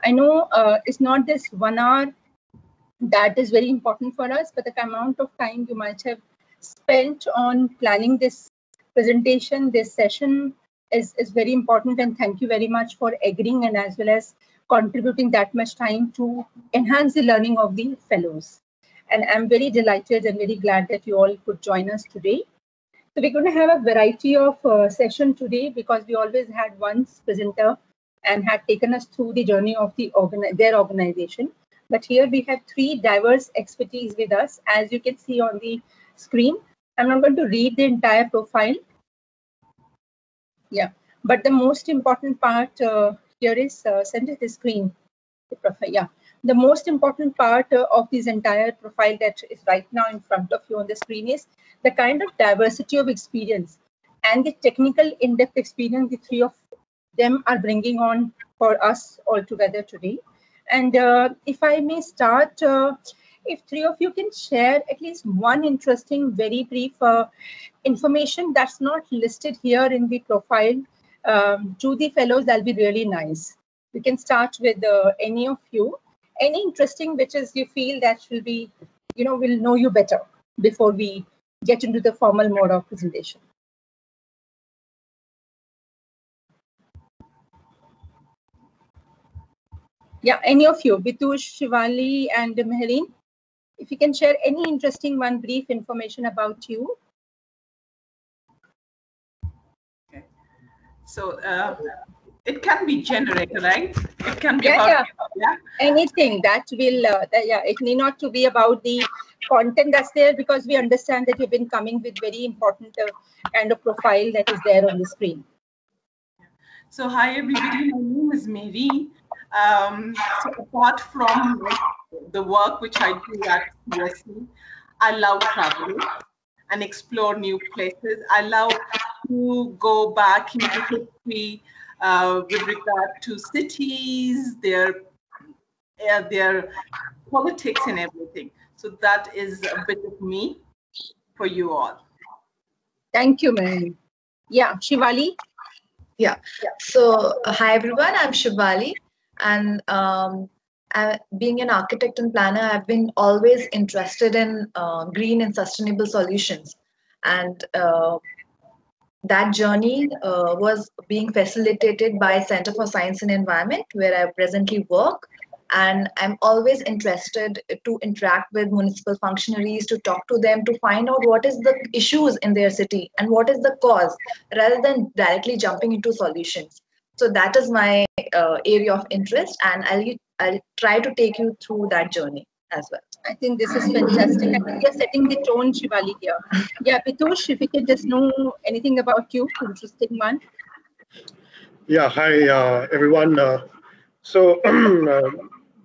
I know it's not this 1 hour that is very important for us, but the amount of time you might have spent on planning this presentation, this session is very important. And thank you very much for agreeing and as well as contributing that much time to enhance the learning of the fellows. And I'm very delighted and very glad that you all could join us today. So we're going to have a variety of session today because we always had one presenter and had taken us through the journey of their organization. But here we have 3 diverse expertise with us, as you can see on the screen. I'm not going to read the entire profile. Yeah, but the most important part here is send it the screen. The profile, yeah. The most important part of this entire profile that is right now in front of you on the screen is the kind of diversity of experience and the technical in-depth experience the 3 of them are bringing on for us all together today. And if I may start, if 3 of you can share at least one interesting, very brief information that's not listed here in the profile to the fellows, that'll be really nice. We can start with any of you. Any interesting which is you feel that will be, will know you better before we get into the formal mode of presentation. Yeah, any of you, Bhitush, Shivali, and Mahreen, if you can share any interesting one brief information about you. Okay. So it can be generic, right? It can be about anything that will, it need not to be about the content that's there, because we understand that you've been coming with very important kind of profile that is there on the screen. So hi everybody, my name is Mahreen. So apart from the work which I do at CSE, I love traveling and explore new places. I love to go back into history with regard to cities, their politics and everything. So that is a bit of me for you all. Thank you, Mahreen. Yeah, Shivali. Yeah. So hi everyone, I'm Shivali, and being an architect and planner, I've been always interested in green and sustainable solutions, and that journey was being facilitated by Center for Science and Environment, where I presently work. And I'm always interested to interact with municipal functionaries, to talk to them, to find out what is the issues in their city and what is the cause, rather than directly jumping into solutions. So that is my area of interest, and I'll try to take you through that journey as well. I think this is fantastic. I think you're setting the tone, Shivali, here. Yeah, Bhitush, if you could just know anything about you, interesting one. Yeah, hi everyone. So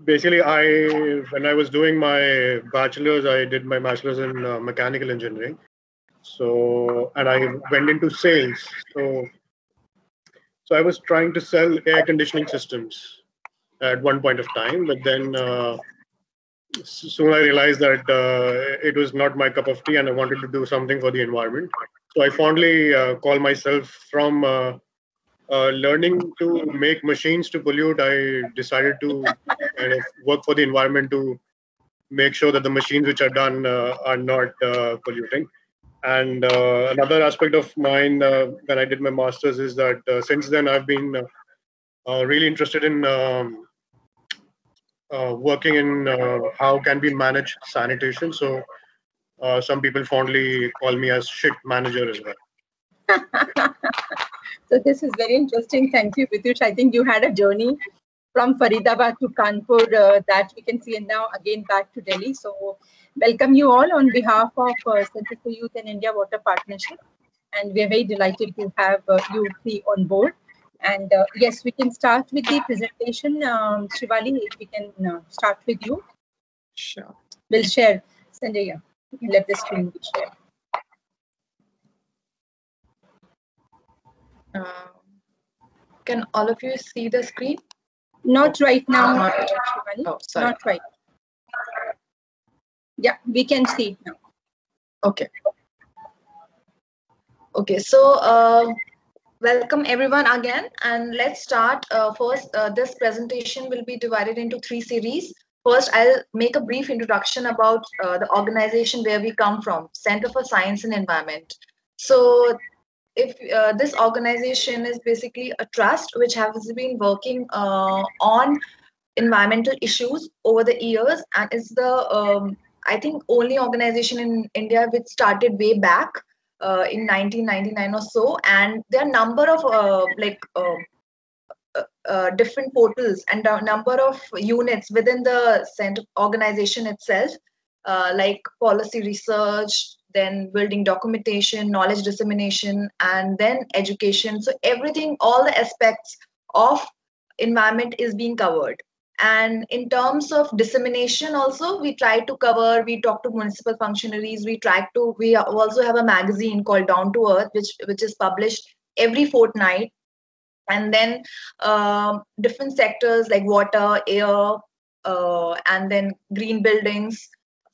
basically, when I was doing my bachelor's, I did my master's in mechanical engineering. So, and I went into sales. So I was trying to sell air conditioning systems at one point of time, but then soon I realized that it was not my cup of tea, and I wanted to do something for the environment. So I fondly call myself from learning to make machines to pollute. I decided to kind of work for the environment to make sure that the machines which are done are not polluting. And another aspect of mine when I did my master's is that since then I've been really interested in working in how can we manage sanitation. So some people fondly call me as shit manager as well. So this is very interesting. Thank you, Bhitush. I think you had a journey from Faridabad to Kanpur that we can see, and now again back to Delhi. So welcome you all on behalf of Center for Youth and India Water Partnership. And we are very delighted to have you 3 on board. And yes, we can start with the presentation. Shivali, if we can start with you. Sure. We'll share. Sanjay, yeah. You can let the screen be shared. Can all of you see the screen? Not right now. Oh, sorry. Not right. Yeah, we can see it now. Okay. Okay, so Welcome everyone again, and let's start. First, this presentation will be divided into 3 series. First, I'll make a brief introduction about the organization where we come from, Center for Science and Environment. So, if this organization is basically a trust which has been working on environmental issues over the years, and is the I think only organization in India which started way back in 1999 or so, and there are number of different portals and a number of units within the center organization itself, like policy research, then building documentation, knowledge dissemination, and then education. So everything, all the aspects of environment is being covered. And in terms of dissemination also, we try to cover, we talk to municipal functionaries, we also have a magazine called Down to Earth, which is published every fortnight. And then different sectors like water, air, and then green buildings,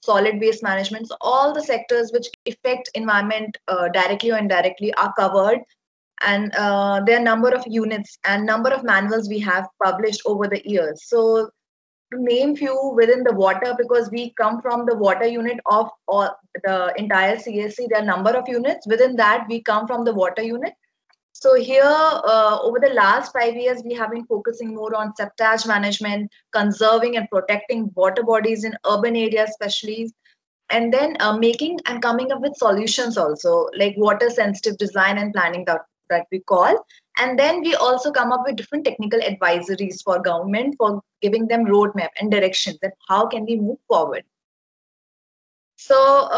solid waste management. So all the sectors which affect environment directly or indirectly are covered. And there are number of units and number of manuals we have published over the years. So to name few within the water, because we come from the water unit of all the entire CSE, there are number of units. Within that, we come from the water unit. So here, over the last 5 years, we have been focusing more on septage management, conserving and protecting water bodies in urban areas, especially, and then making and coming up with solutions also, like water sensitive design and planning that we call. And then we also come up with different technical advisories for government for giving them roadmap and directions that how can we move forward. So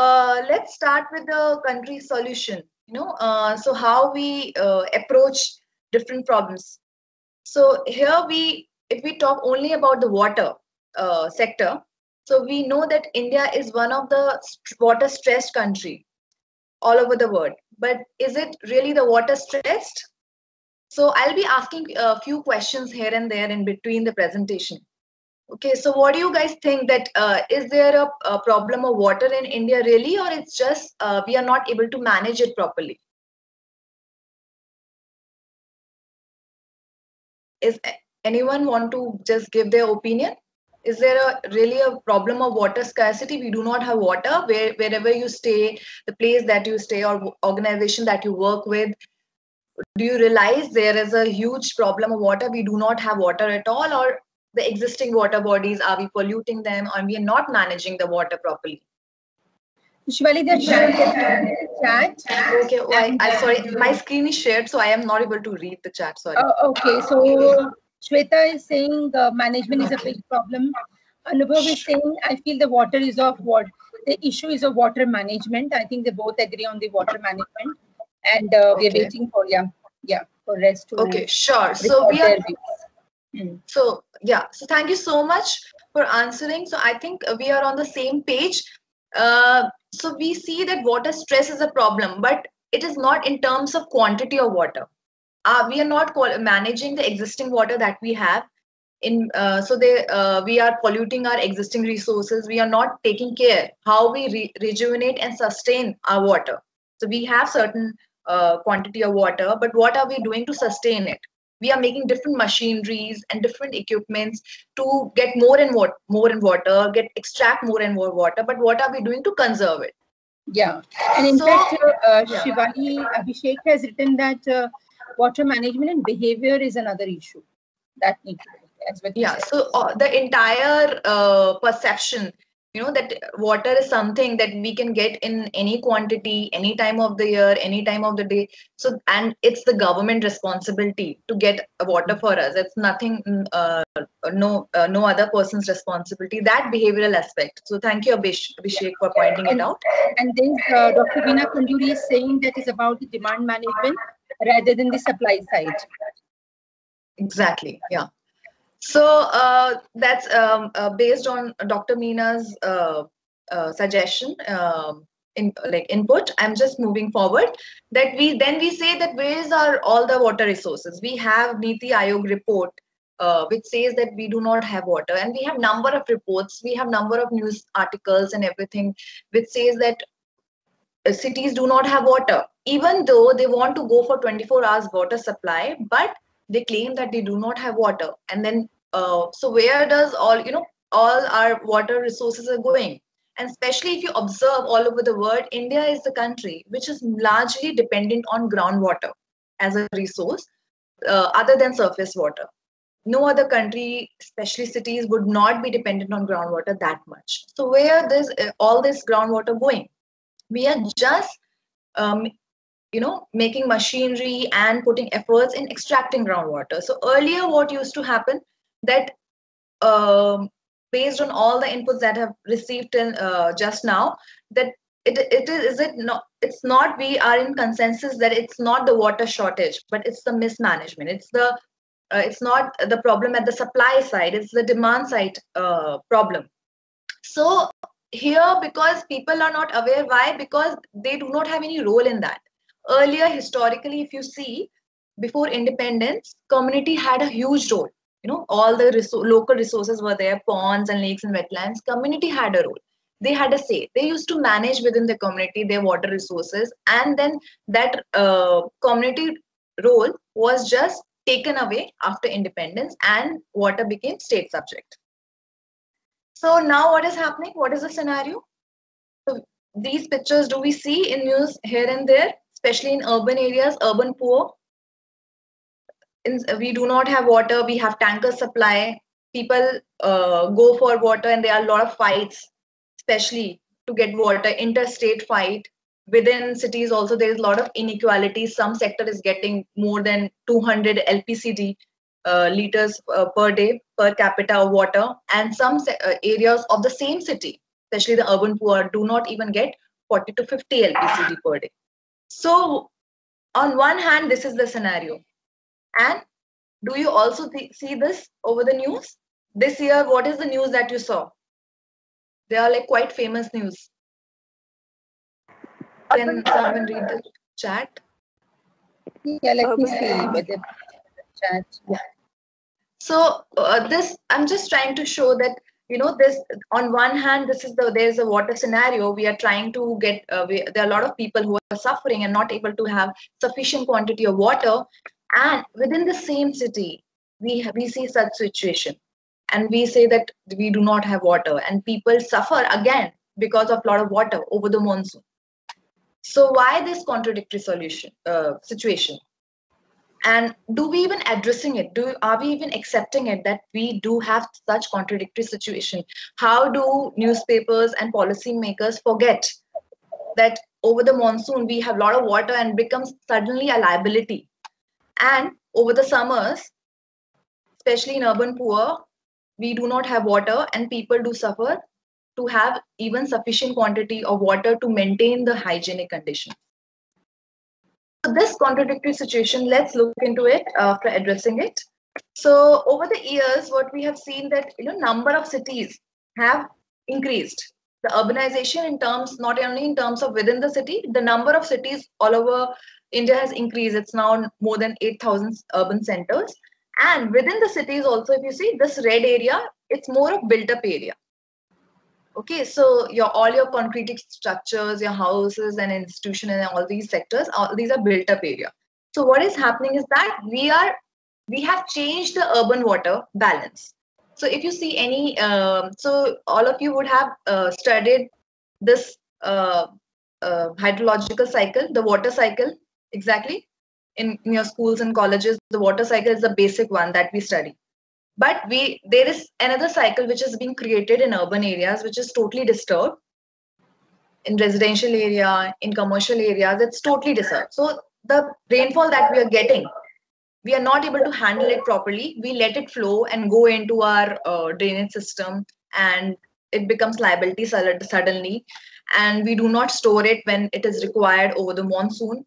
let's start with the country solution. So how we approach different problems. So here if we talk only about the water sector, so we know that India is one of the water stressed country all over the world. But is it really the water stressed? So I'll be asking a few questions here and there in between the presentation. Okay, so what do you guys think that is there a problem of water in India really, or it's just we are not able to manage it properly? Is anyone want to just give their opinion? Is there really a problem of water scarcity? We do not have water wherever you stay, the place that you stay or organization that you work with. Do you realize there is a huge problem of water? We do not have water at all, or the existing water bodies, are we polluting them, or we are not managing the water properly? Shivali, the chat. Okay, well, I sorry, my screen is shared, so I am not able to read the chat. Sorry. Okay, so Shweta is saying management is a big problem. Anubhav is saying, I feel the water is of what the issue is of water management. I think they both agree on the water management, and we are waiting for for rest to. Okay, sure. So we are. So yeah, so thank you so much for answering. So I think we are on the same page. So we see that water stress is a problem, but it is not in terms of quantity of water. We are not managing the existing water that we have. We are polluting our existing resources. We are not taking care how we rejuvenate and sustain our water. So we have certain quantity of water, but what are we doing to sustain it? We are making different machineries and different equipments to get more and water, extract more and more water. But what are we doing to conserve it? Yeah, and in fact, Shivali Abhishek has written that water management and behavior is another issue that needs to be as well. Yeah, so the entire perception, that water is something that we can get in any quantity, any time of the year, any time of the day. So, and it's the government responsibility to get water for us. It's nothing, no other person's responsibility. That behavioral aspect. So, thank you, Abhishek, for pointing it out. And then Dr. Veena Kanduri is saying that is about the demand management rather than the supply side. Exactly. Yeah. So that's based on Dr. Meena's suggestion, input. I'm just moving forward. That we say that where is all the water resources? We have Niti Aayog report, which says that we do not have water, and we have number of reports. We have number of news articles and everything, which says that cities do not have water, even though they want to go for 24 hours water supply, but they claim that they do not have water. And then, so where does all our water resources are going? And especially if you observe all over the world, India is the country which is largely dependent on groundwater as a resource, other than surface water. No other country, especially cities, would not be dependent on groundwater that much. So where is all this groundwater going? We are just making machinery and putting efforts in extracting groundwater. So earlier, what used to happen that based on all the inputs that have received in just now, that it's not we are in consensus that it's not the water shortage, but it's the mismanagement. It's not the problem at the supply side, it's the demand side problem. So here, because people are not aware, why? Because they do not have any role in that. Earlier, historically, if you see, before independence, community had a huge role. All the local resources were there, ponds and lakes and wetlands. Community had a role. They had a say. They used to manage within the community their water resources, and then that community role was just taken away after independence, and water became state subject. So now what is happening? What is the scenario? So these pictures do we see in news here and there, especially in urban areas, urban poor. We do not have water, we have tanker supply. People go for water, and there are a lot of fights, especially to get water, interstate fight. Within cities also, there is a lot of inequality. Some sector is getting more than 200 LPCD liters per day per capita of water, and some areas of the same city, especially the urban poor, do not even get 40 to 50 LPCD per day. So on one hand, this is the scenario. And do you also see this over the news? This year, what is the news that you saw? They are like quite famous news. Can someone read the chat? Yeah, let me see with the chat. Yeah. So this, I'm just trying to show that, this on one hand, there's a water scenario. We are trying to get, there are a lot of people who are suffering and not able to have sufficient quantity of water. And within the same city, we see such situation. And we say that we do not have water, and people suffer again because of a lot of water over the monsoon. So why this contradictory situation? And do we even addressing it? Are we even accepting it that we do have such contradictory situation? How do newspapers and policymakers forget that over the monsoon we have a lot of water and becomes suddenly a liability? And over the summers, especially in urban poor, we do not have water, and people do suffer to have even sufficient quantity of water to maintain the hygienic condition. So this contradictory situation, let's look into it after addressing it. So over the years, what we have seen that number of cities have increased. The urbanization in terms, not only in terms of within the city, the number of cities all over India has increased. It's now more than 8,000 urban centers. And within the cities also, if you see this red area, it's more of built up area. Okay, so all your concrete structures, your houses and institutions and all these sectors, these are built up area. So what is happening is that we have changed the urban water balance. So if you see any, so all of you would have studied this hydrological cycle, the water cycle, exactly. In your schools and colleges, the water cycle is the basic one that we study. But there is another cycle which is being created in urban areas, which is totally disturbed. In residential area, in commercial areas, it's totally disturbed. So the rainfall that we are getting, we are not able to handle it properly. We let it flow and go into our drainage system, and it becomes liability suddenly. And we do not store it when it is required over the monsoon.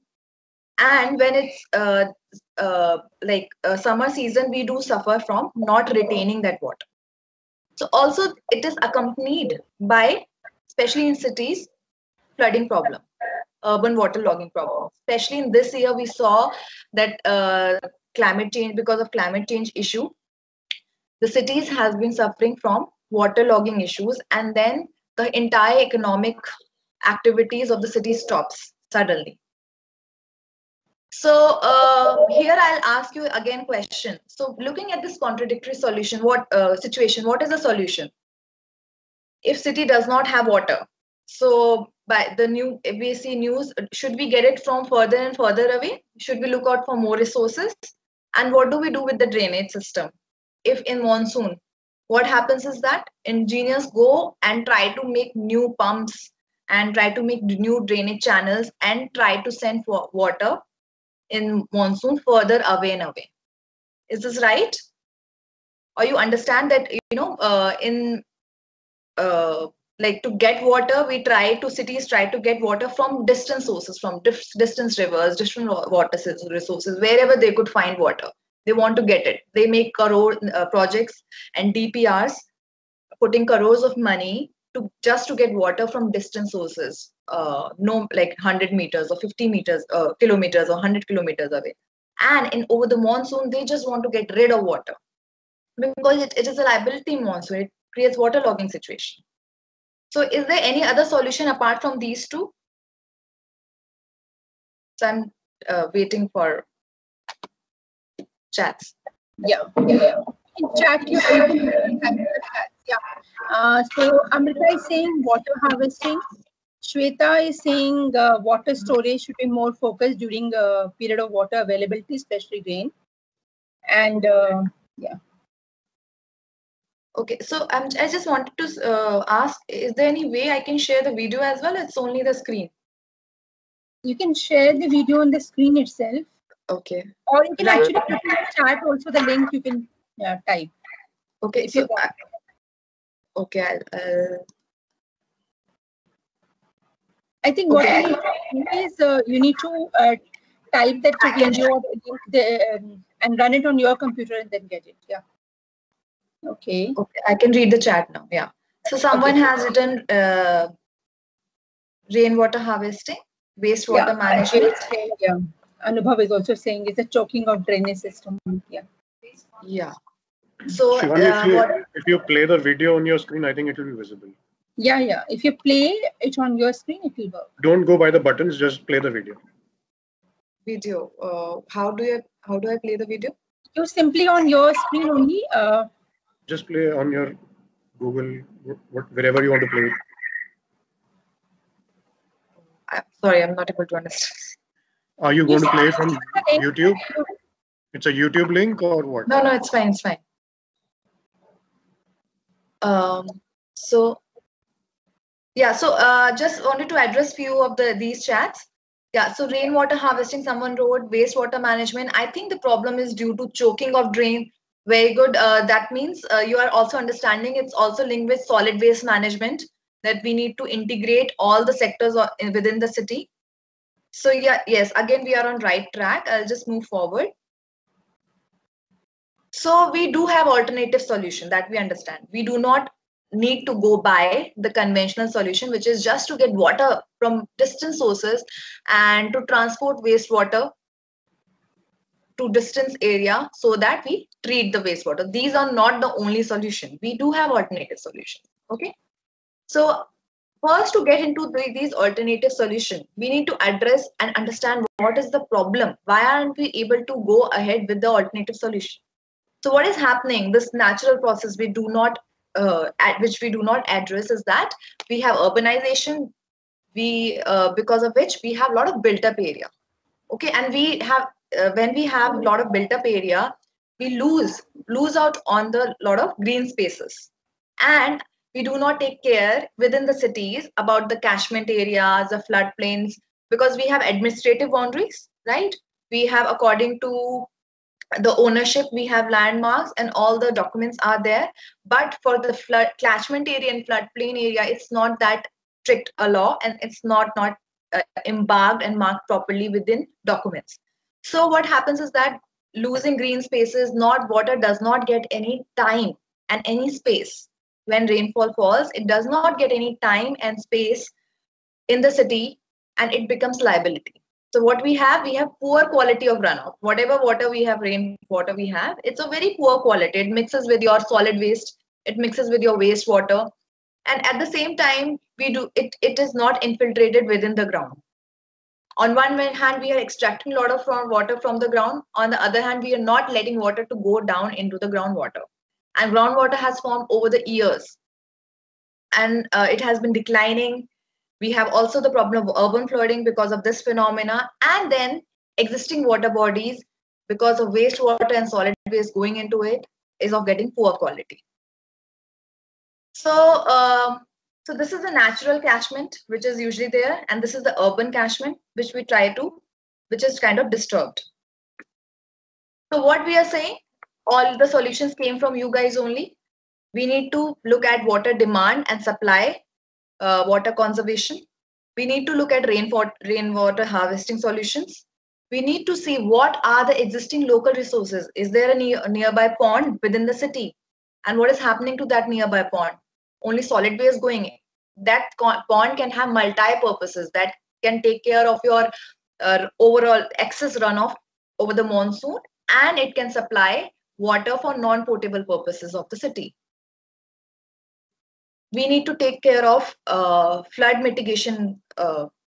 And when it's summer season, we do suffer from not retaining that water. So also it is accompanied by, especially in cities, flooding problem, urban water logging problem. Especially in this year, we saw that climate change, because of climate change issue, the cities has been suffering from water logging issues, and then the entire economic activities of the city stops suddenly. So here I'll ask you again question. So looking at this contradictory solution, situation, what is the solution? If city does not have water, so by the new, if we see news, should we get it from further and further away? Should we look out for more resources? And what do we do with the drainage system? If in monsoon, what happens is that engineers go and try to make new pumps and try to make new drainage channels and try to send water in monsoon further away and away. Is this right? Or you understand that, like to get water, cities try to get water from distant sources, from distant rivers, different water resources, wherever they could find water. They want to get it. They make projects and DPRs, putting crores of money just to get water from distant sources, like 100 meters or 50 meters, kilometers or 100 kilometers away. And over the monsoon, they just want to get rid of water because it is a liability in monsoon. It creates waterlogging situation. So is there any other solution apart from these two? So I'm waiting for chats. Yeah. In chat, you so Amrita is saying water harvesting. Shweta is saying water storage should be more focused during a period of water availability, especially rain. And yeah. Okay, so I just wanted to ask, is there any way I can share the video as well? It's only the screen. You can share the video on the screen itself. Okay. Or you can actually put in the chat also the link you can type. Okay, so okay, I think what you need to do is you need to type that video and run it on your computer and then get it. Yeah. Okay. Okay, I can read the chat now. Yeah. So someone has written rainwater harvesting, wastewater management. Yeah. Anubhav is also saying it's a choking of drainage system. Yeah. Yeah. So Shivali, if you play the video on your screen, I think it will be visible. Yeah. If you play it on your screen, it will work. Don't go by the buttons, just play the video. Video. How do I play the video? You simply on your screen only. Just play on your Google, wherever you want to play it. Sorry, I'm not able to understand. Are you going to play from YouTube? It's a YouTube link or what? No, it's fine. It's fine. So yeah, so just wanted to address few of these chats. Yeah, so rainwater harvesting, someone wrote wastewater management. I think the problem is due to choking of drain. Very good. That means you are also understanding it's also linked with solid waste management, that we need to integrate all the sectors within the city. So yeah, yes, again, we are on right track. I'll just move forward. So we do have alternative solution that we understand. We do not need to go by the conventional solution, which is just to get water from distant sources and to transport wastewater to distance area so that we treat the wastewater. These are not the only solution. We do have alternative solutions. Okay. So first, to get into these alternative solutions, we need to address and understand what is the problem. Why aren't we able to go ahead with the alternative solution? So what is happening? This natural process which we do not address is that we have urbanization. Because of which we have a lot of built up area. Okay, and we have when we have a lot of built up area, we lose out on the lot of green spaces, and we do not take care within the cities about the catchment areas, the floodplains, because we have administrative boundaries, right? We have, according to the ownership, we have landmarks and all the documents are there. But for the catchment area and floodplain area, it's not that strict a law, and it's not embarked and marked properly within documents. So what happens is that losing green spaces, water does not get any time and any space. When rainfall falls, it does not get any time and space in the city, and it becomes liability. So what we have poor quality of runoff. Whatever water we have, rainwater we have, it's a very poor quality. It mixes with your solid waste, it mixes with your wastewater, And at the same time, it is not infiltrated within the ground. On one hand, we are extracting a lot of water from the ground. On the other hand, we are not letting water to go down into the groundwater. And groundwater has formed over the years. And it has been declining. We have also the problem of urban flooding because of this phenomena. And then existing water bodies, because of wastewater and solid waste going into it, is of getting poor quality. So this is a natural catchment, which is usually there. And this is the urban catchment, which is kind of disturbed. So what we are saying, all the solutions came from you guys only. We need to look at water demand and supply, water conservation. We need to look at rainwater harvesting solutions. We need to see what are the existing local resources. Is there a nearby pond within the city? And what is happening to that nearby pond? Only solid waste going in. That pond can have multi-purposes that can take care of your overall excess runoff over the monsoon, and it can supply water for non-potable purposes of the city. We need to take care of flood mitigation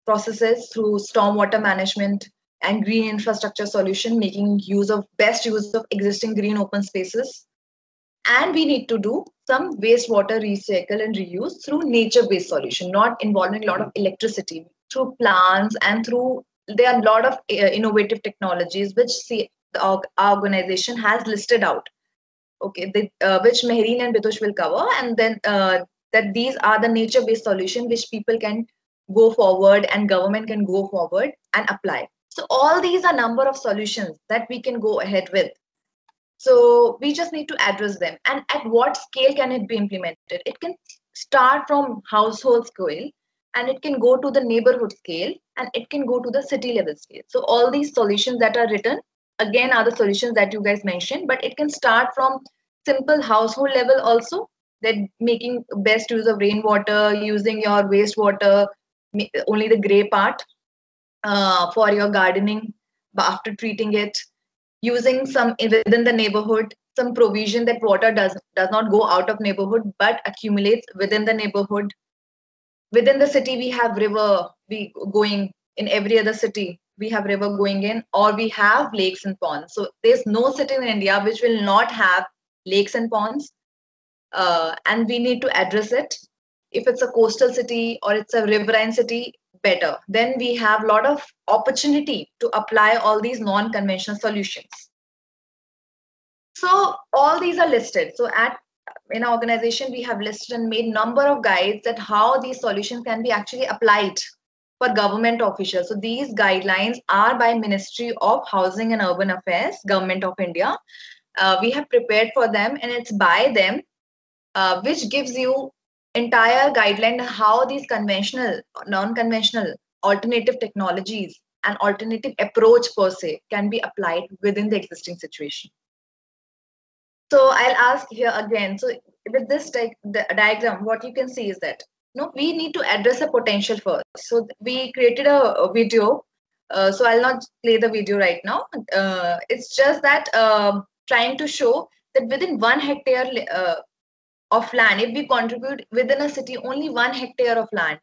processes through stormwater management and green infrastructure solution, making best use of existing green open spaces. And we need to do some wastewater recycle and reuse through nature-based solution, not involving a lot of electricity, through plants and there are a lot of innovative technologies which our organization has listed out. Okay, which Mahreen and Bhitush will cover, and then that these are the nature-based solution which people can go forward and government can go forward and apply. So all these are number of solutions that we can go ahead with. So we just need to address them. And at what scale can it be implemented? It can start from household scale, and it can go to the neighborhood scale, and it can go to the city level scale. So all these solutions that are written, again, are the solutions that you guys mentioned, but it can start from simple household level also, that making best use of rainwater, using your wastewater, only the gray part for your gardening after treating it, using some within the neighborhood, some provision that water does not go out of neighborhood but accumulates within the neighborhood. Within the city, we have river going in every other city. We have river going in, or we have lakes and ponds. So there's no city in India which will not have lakes and ponds, and we need to address it. If it's a coastal city or it's a riverine city, better. Then we have a lot of opportunity to apply all these non-conventional solutions. So all these are listed. So in our organization, we have listed and made number of guides that how these solutions can be actually applied for government officials. So these guidelines are by Ministry of Housing and Urban Affairs, Government of India. We have prepared for them, and it's by them, which gives you entire guideline how these conventional, non-conventional, alternative technologies and alternative approach per se can be applied within the existing situation. So I'll ask here again. So with this the diagram, what you can see is that we need to address the potential first. So we created a video. So I'll not play the video right now. It's just that trying to show that within 1 hectare of land, if we contribute within a city only 1 hectare of land,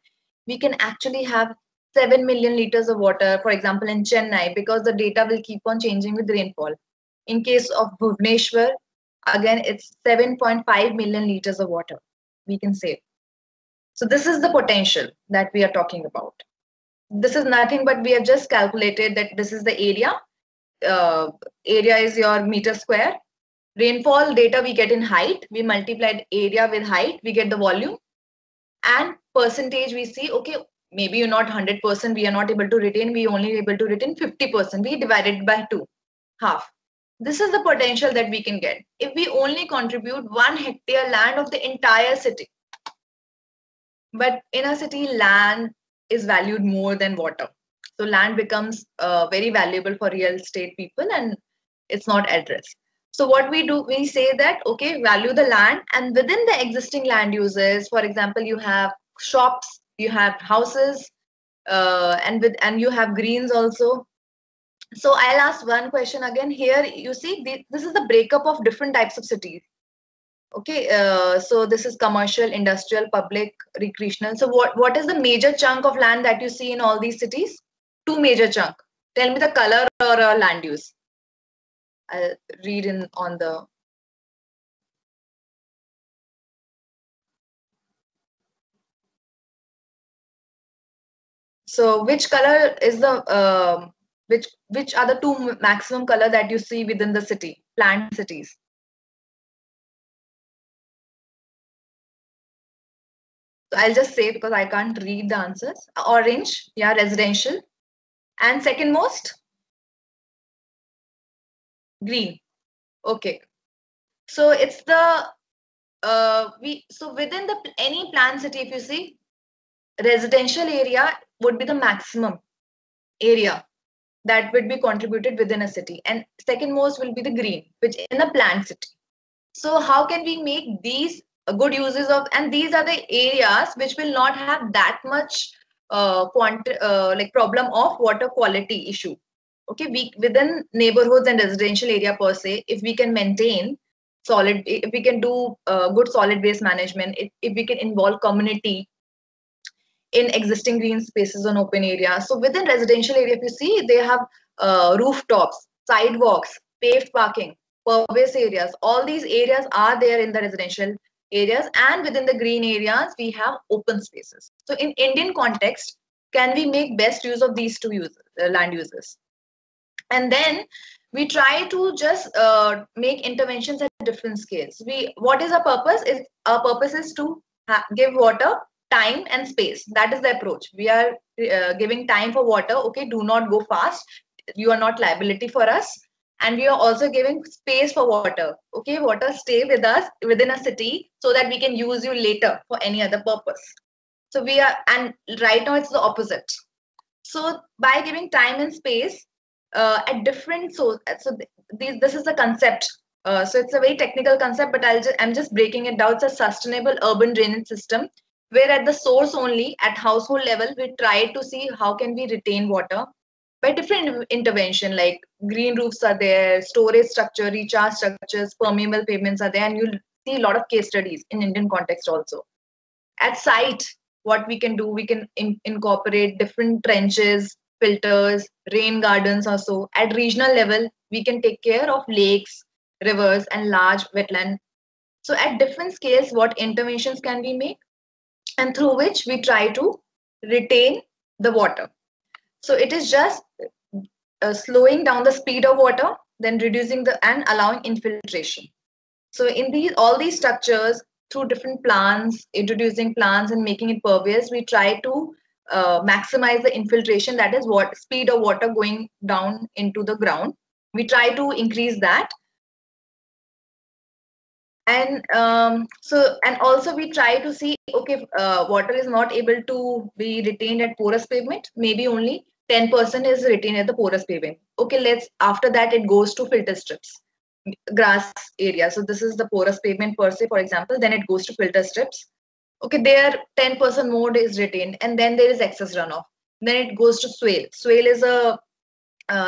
we can actually have 7 million liters of water, for example, in Chennai, because the data will keep on changing with rainfall. In case of Bhubaneswar, again, it's 7.5 million liters of water we can save. So this is the potential that we are talking about. This is nothing but we have just calculated that this is the area. Area is your meter square. Rainfall data we get in height. We multiplied area with height, we get the volume. And percentage we see, okay, maybe you're not 100%, we are not able to retain, we only able to retain 50%. We divided by 2, half. This is the potential that we can get if we only contribute 1 hectare land of the entire city. But in a city, land is valued more than water. So land becomes very valuable for real estate people, and it's not addressed. So what we do, we say that, okay, value the land, and within the existing land uses, for example, you have shops, you have houses, and you have greens also. So I'll ask one question again here. You see, this is the breakup of different types of cities. Okay, so this is commercial, industrial, public, recreational. So what is the major chunk of land that you see in all these cities? Two major chunk. Tell me the color or land use. I'll read in on the. So which color is the which are the two maximum color that you see within the city, planned cities? So I'll just say because I can't read the answers. Orange, yeah, residential. And second most? Green. Okay. So it's the so within the any planned city, if you see, residential area would be the maximum area that would be contributed within a city, and second most will be the green, which in a planned city. So how can we make these good uses of, and these are the areas which will not have that much like problem of water quality issue. Okay, we within neighborhoods and residential area per se, if we can maintain solid, if we can do good solid waste management, if we can involve community in existing green spaces on open areas. So within residential area, if you see, they have rooftops, sidewalks, paved parking, pervious areas. All these areas are there in the residential areas, and within the green areas, we have open spaces. So in Indian context, can we make best use of these two uses, land uses? And then we try to just make interventions at different scales. What is our purpose? Our purpose is to give water time and space. That is the approach. We are giving time for water. Okay, do not go fast. You are not liability for us. And we are also giving space for water. Okay, water stay with us within a city so that we can use you later for any other purpose. So we are, and right now it's the opposite. So by giving time and space at different, this is the concept. So it's a very technical concept, but I'm just breaking it down. It's a sustainable urban drainage system where at the source only, at household level, we try to see how can we retain water by different intervention, like green roofs are there, storage structure, recharge structures, permeable pavements are there, and you'll see a lot of case studies in Indian context also. At site, what we can do, we can incorporate different trenches, filters, rain gardens or so. At regional level, we can take care of lakes, rivers, and large wetland. So at different scales, what interventions can we make, and through which we try to retain the water. So it is just slowing down the speed of water, then reducing and allowing infiltration. So in all these structures, through different plants, introducing plants and making it pervious, we try to maximize the infiltration, that is what speed of water going down into the ground. We try to increase that. And and also we try to see, okay, water is not able to be retained at porous pavement, maybe only 10% is retained at the porous pavement. Okay, after that it goes to filter strips, grass area. So this is the porous pavement per se, for example, then it goes to filter strips. Okay, there 10% more is retained, and then there is excess runoff. Then it goes to swale. Swale is a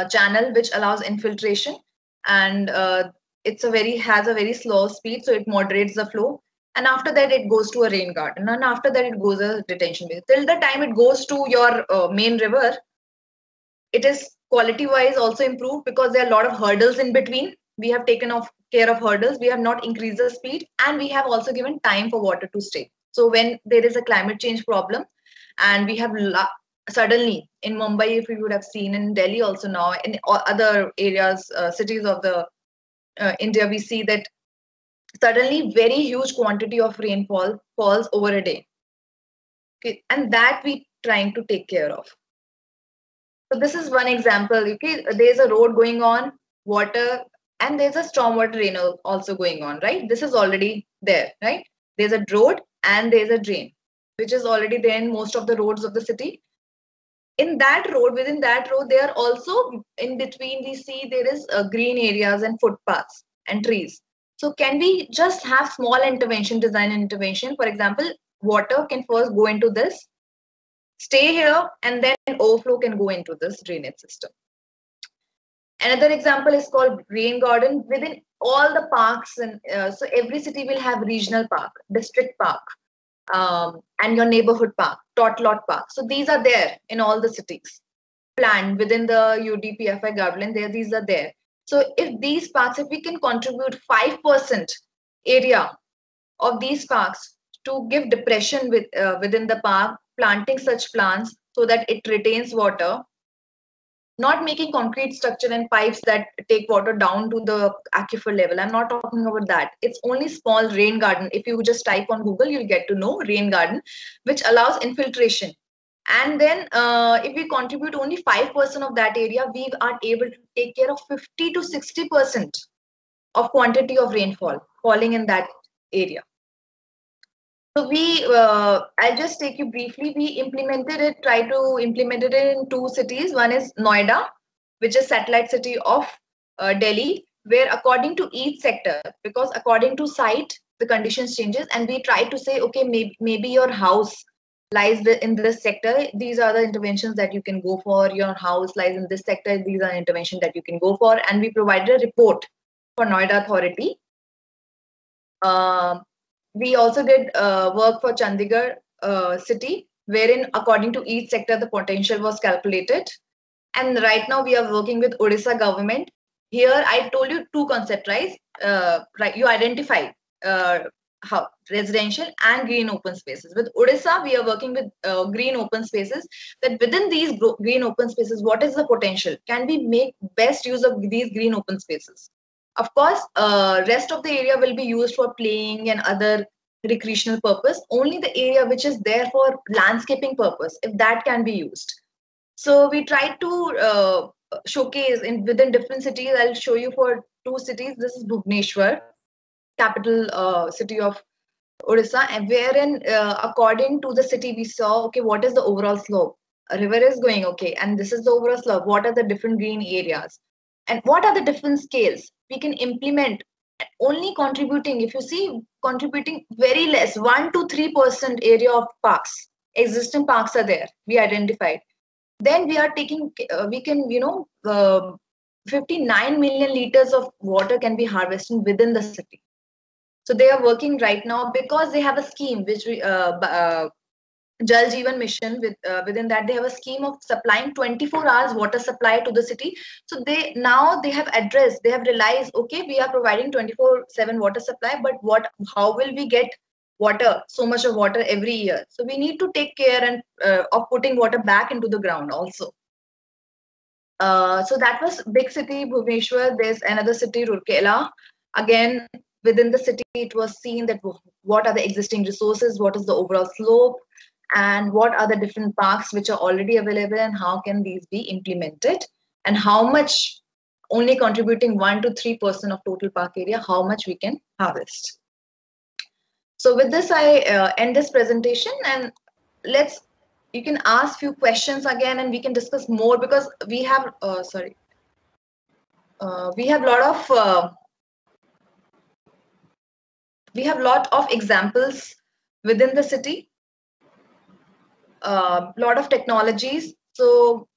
channel which allows infiltration, and has a very slow speed, so it moderates the flow. And after that, it goes to a rain garden, and after that, it goes a detention base. Till the time it goes to your main river, it is quality-wise also improved because there are a lot of hurdles in between. We have taken care of hurdles. We have not increased the speed, and we have also given time for water to stay. So when there is a climate change problem, and we have suddenly in Mumbai, if you would have seen, in Delhi also now, in other areas, cities of the India, we see that suddenly very huge quantity of rainfall falls over a day. Okay, and that we trying to take care of. So this is one example. Okay, there's a road going on, water, and there's a stormwater drain also going on, right? This is already there, right? There's a road and there's a drain, which is already there in most of the roads of the city. In that road, within that road, there are also in between, we see there is green areas and footpaths and trees. So can we just have small intervention, design intervention? For example, water can first go into this, stay here, and then overflow can go into this drainage system. Another example is called rain garden. Within all the parks, and so every city will have regional park, district park, and your neighborhood park, tot lot park. So these are there in all the cities, planned within the UDPFI guideline. These are there. So if these parks, if we can contribute 5% area of these parks to give depression within the park, planting such plants so that it retains water, not making concrete structure and pipes that take water down to the aquifer level. I'm not talking about that. It's only small rain garden. If you just type on Google, you'll get to know rain garden, which allows infiltration. And then if we contribute only 5% of that area, we are able to take care of 50 to 60% of quantity of rainfall falling in that area. So I'll just take you briefly. We implemented it, try to implement it in 2 cities. One is Noida, which is satellite city of Delhi, where according to each sector, because according to site, the conditions changes, and we try to say, okay, maybe your house lies in this sector. These are the interventions that you can go for. Your house lies in this sector. These are interventions that you can go for. And we provided a report for Noida Authority. We also did work for Chandigarh city, wherein according to each sector, the potential was calculated. And right now we are working with Odisha government. Here I told you 2 concepts, right? Right, you identify how residential and green open spaces. With Odisha, we are working with green open spaces. That within these green open spaces, what is the potential? Can we make best use of these green open spaces? Of course, rest of the area will be used for playing and other recreational purpose. Only the area which is there for landscaping purpose, if that can be used. So we tried to showcase within different cities. I'll show you for 2 cities. This is Bhubaneswar, capital city of Odisha, and wherein according to the city we saw, okay, what is the overall slope? A river is going, okay, and this is the overall slope. What are the different green areas? And what are the different scales? We can implement only contributing, if you see, contributing very less, 1 to 3% area of parks. Existing parks are there, we identified. Then we are taking, we can, 59 million liters of water can be harvested within the city. So they are working right now because they have a scheme which we, Jal Jeevan Mission, within that they have a scheme of supplying 24 hours water supply to the city. So they have addressed, they have realized, okay, we are providing 24/7 water supply, but how will we get water, so much of water every year? So we need to take care and of putting water back into the ground also. So that was big city, Bhubaneswar. There's another city, Rourkela. Again, within the city, it was seen that what are the existing resources, what is the overall slope, and what are the different parks which are already available, and how can these be implemented, and how much, only contributing 1 to 3% of total park area, how much we can harvest. So with this, I end this presentation, and you can ask few questions again, and we can discuss more, because we have lot of examples within the city, lot of technologies. So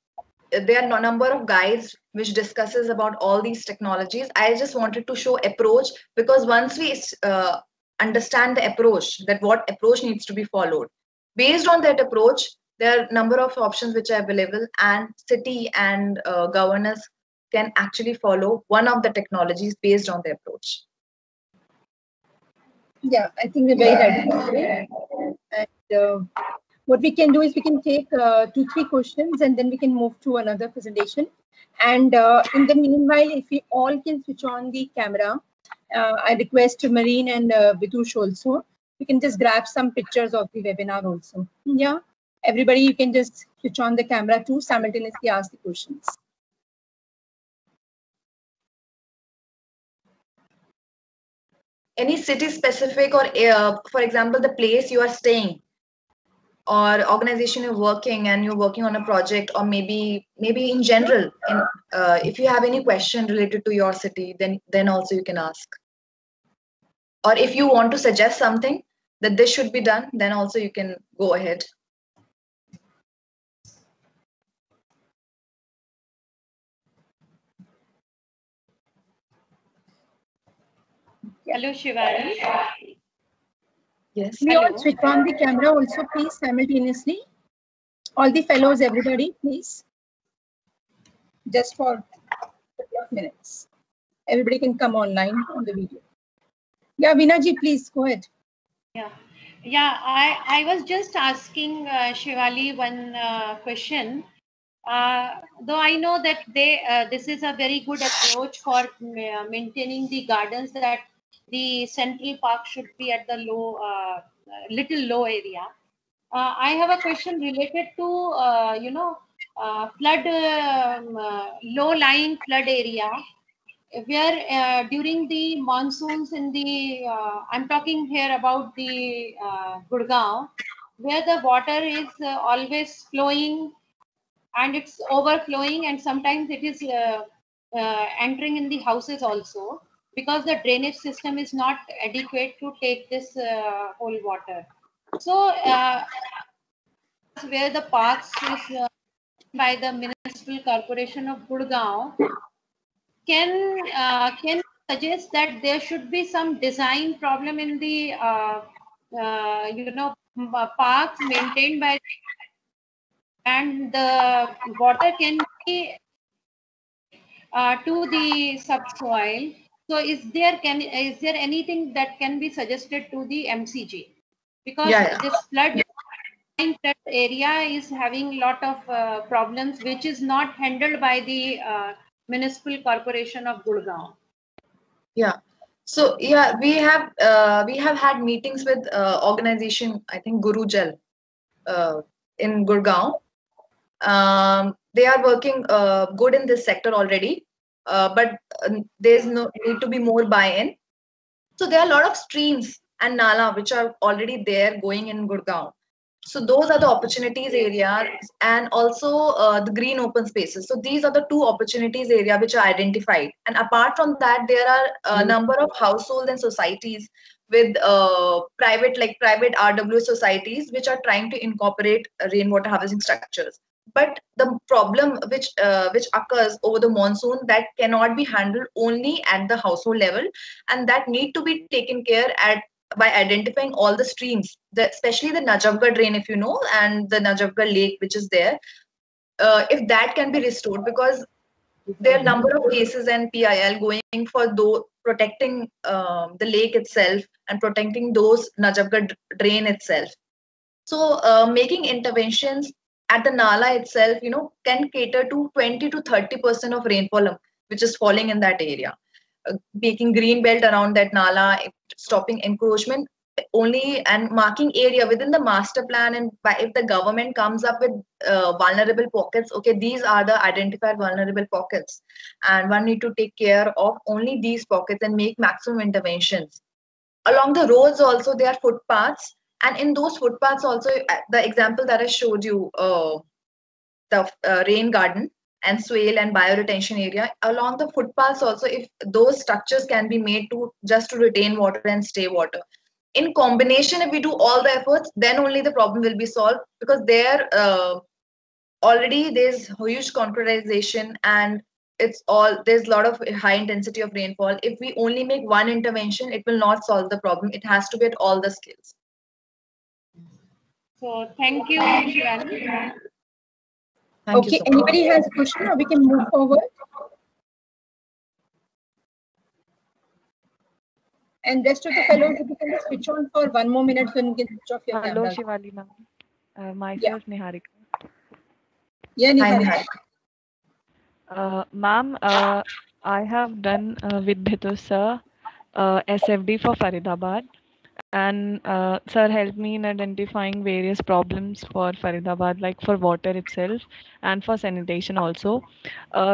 there are a number of guides which discusses about all these technologies. I just wanted to show approach, because once we understand the approach, that what approach needs to be followed, based on that approach, there are a number of options which are available, and city and governors can actually follow one of the technologies based on the approach. Yeah, I think we're very ready. And what we can do is we can take 2-3 questions, and then we can move to another presentation. And in the meanwhile, if we all can switch on the camera, I request Mahreen and Bhitush also. We can just grab some pictures of the webinar also. Yeah, everybody, you can just switch on the camera to simultaneously ask the questions. Any city specific, or for example, the place you are staying, or organization you're working, and you're working on a project, or maybe in general, if you have any question related to your city, then also you can ask. Or if you want to suggest something that this should be done, then also you can go ahead. Hello, Shivali. Yes. We Hello. all switch on the camera also, please, simultaneously. All the fellows, everybody, please. Just for a couple of minutes. Everybody can come online on the video. Yeah, Veena ji, please go ahead. Yeah. I was just asking Shivali one question. Though I know that this is a very good approach for maintaining the gardens, that the central park should be at the little low area. I have a question related to flood, low-lying flood area, where during the monsoons I'm talking here about the Gurgaon, where the water is always flowing and it's overflowing, and sometimes it is entering in the houses also, because the drainage system is not adequate to take this whole water. So where the parks is by the Municipal Corporation of Gurgaon, can suggest that there should be some design problem in the parks maintained by, and the water can be to the subsoil. So is there anything that can be suggested to the MCG? Because this flood area is having a lot of problems, which is not handled by the Municipal Corporation of Gurgaon. Yeah. So yeah, we have had meetings with organization, I think Guru Jal, in Gurgaon. They are working good in this sector already, but there's no need to be more buy-in. So there are a lot of streams and nala which are already there going in Gurgaon. So those are the opportunities areas, and also the green open spaces. So these are the two opportunities area which are identified. And apart from that, there are a number of households and societies with private RW societies which are trying to incorporate rainwater harvesting structures. But the problem which occurs over the monsoon, that cannot be handled only at the household level, and that need to be taken care at by identifying all the streams, especially the Najafgarh drain, if you know, and the Najafgarh lake which is there. If that can be restored, because there are a number of cases and PIL going for protecting the lake itself and protecting those Najafgarh drain itself. So making interventions at the Nala itself, can cater to 20 to 30% of rainfall which is falling in that area. Making green belt around that Nala, stopping encroachment only, and marking area within the master plan. And if the government comes up with vulnerable pockets, okay, these are the identified vulnerable pockets, and one need to take care of only these pockets and make maximum interventions. Along the roads also, there are footpaths, and in those footpaths also, the example that I showed you, the rain garden and swale and bioretention area, along the footpaths also, if those structures can be made to just to retain water and stay water. In combination, if we do all the efforts, then only the problem will be solved, because there already there's huge concretization, and there's a lot of high intensity of rainfall. If we only make one intervention, it will not solve the problem. It has to be at all the scales. So thank you, Shivali. Thank you. Anybody has a question, or we can move forward? And rest of the fellows, if you can just switch on for 1 more minute, then get switch off your Hello, camera. Shivali ma'am. Myself, Niharika. Yeah, Niharika. Ma'am, I have done with Bhitush sir SFD for Faridabad, and sir helped me in identifying various problems for Faridabad, like for water itself and for sanitation also.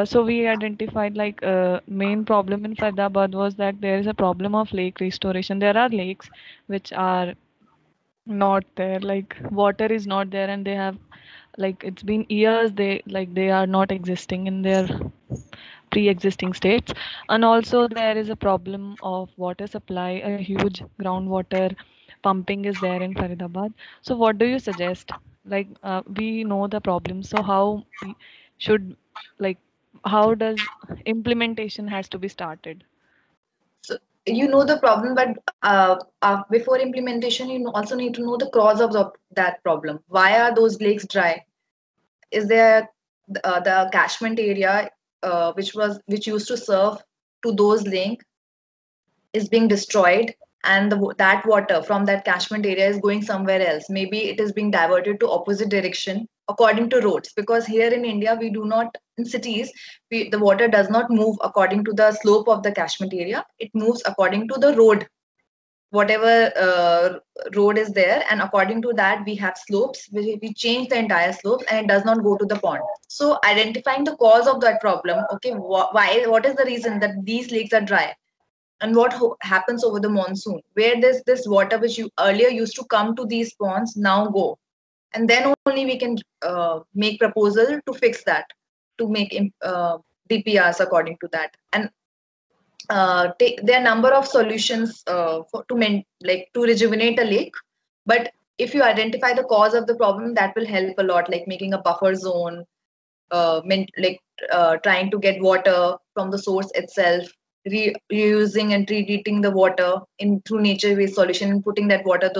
So we identified like main problem in Faridabad was that there is a problem of lake restoration. There are lakes which are not there, like water is not there, and they have, like, it's been years, they are not existing in their pre-existing states. And also there is a problem of water supply. A huge groundwater pumping is there in Faridabad. So what do you suggest? Like we know the problem, so how should, like, how does implementation has to be started? So you know the problem, but before implementation, you also need to know the cause of that problem. Why are those lakes dry? Is there the catchment area which used to serve to those lakes is being destroyed, and that water from that catchment area is going somewhere else? Maybe it is being diverted to opposite direction according to roads, because here in India we do not, in cities, the water does not move according to the slope of the catchment area. It moves according to the road, whatever road is there, and according to that we have slopes. We change the entire slopes and it does not go to the pond. So identifying the cause of that problem, okay, why, what is the reason that these lakes are dry, and what happens over the monsoon, where this water which you earlier used to come to these ponds now go, and then only we can make proposal to fix that, to make DPRs according to that. And there are number of solutions to rejuvenate a lake. But if you identify the cause of the problem, that will help a lot, like making a buffer zone, trying to get water from the source itself, reusing and treating the water through nature waste solution, and putting that water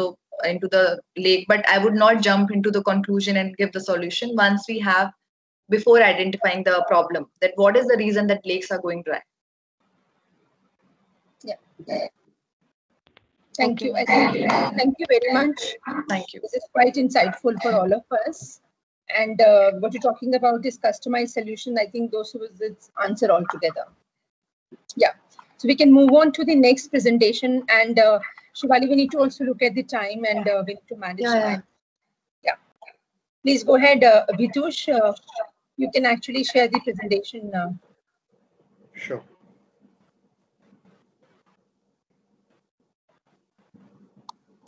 into the lake. But I would not jump into the conclusion and give the solution once we have, before identifying the problem, that what is the reason that lakes are going dry. Yeah. Thank you. Thank you very much. Thank you. This is quite insightful for all of us. And what you're talking about is customized solution. I think those was its answer altogether. Yeah. So we can move on to the next presentation. And Shivali, we need to also look at the time, and we need to manage time. Yeah. Please go ahead, Bhitush. You can actually share the presentation now. Sure.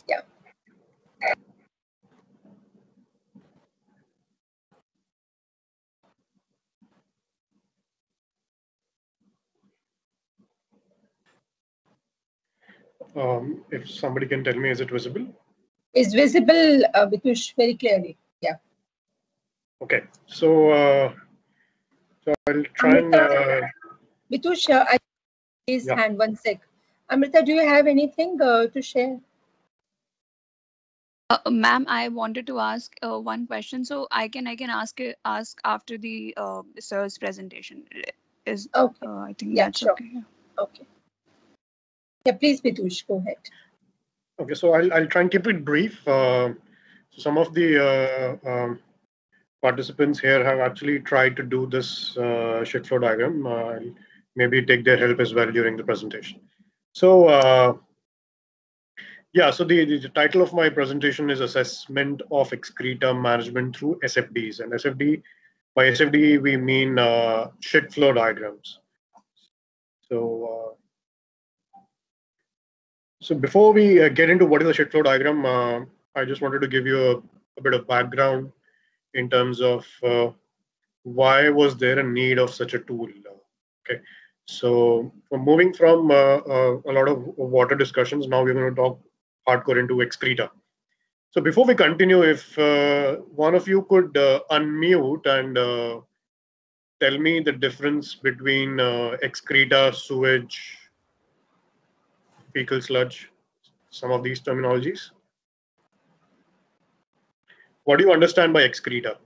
Yeah. If somebody can tell me, is it visible? It's visible, Bhitush, very clearly. Yeah. Okay. So I'll try and. Bhitush, I raise hand one sec. Amrita, do you have anything to share? Ma'am, I wanted to ask one question, so I can ask after the sir's presentation. Is okay? I think that's okay. Yeah. Okay. Yeah, please, Bhitush, go ahead. Okay, so I'll try and keep it brief. Some of the participants here have actually tried to do this shit flow diagram. I'll maybe take their help as well during the presentation. So yeah, so the title of my presentation is Assessment of Excreta Management through SFDs. And SFD, by SFD, we mean shit flow diagrams. So before we get into what is a shit flow diagram, I just wanted to give you a bit of background in terms of why was there a need of such a tool. Okay, so moving from a lot of water discussions, now we're going to talk hardcore into excreta. So before we continue, if one of you could unmute and tell me the difference between excreta, sewage, fecal sludge, some of these terminologies. What do you understand by excreta?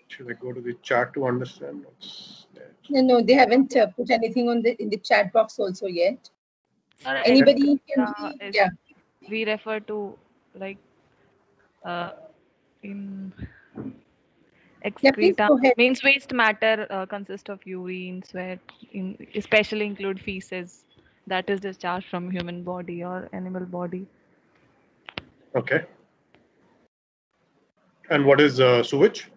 Should I go to the chat to understand what's there? No, they haven't put anything on in the chat box also yet. Anybody can? Yeah. We refer to like in excreta means waste matter consists of urine, sweat, especially include feces that is discharged from human body or animal body. Okay. And what is sewage?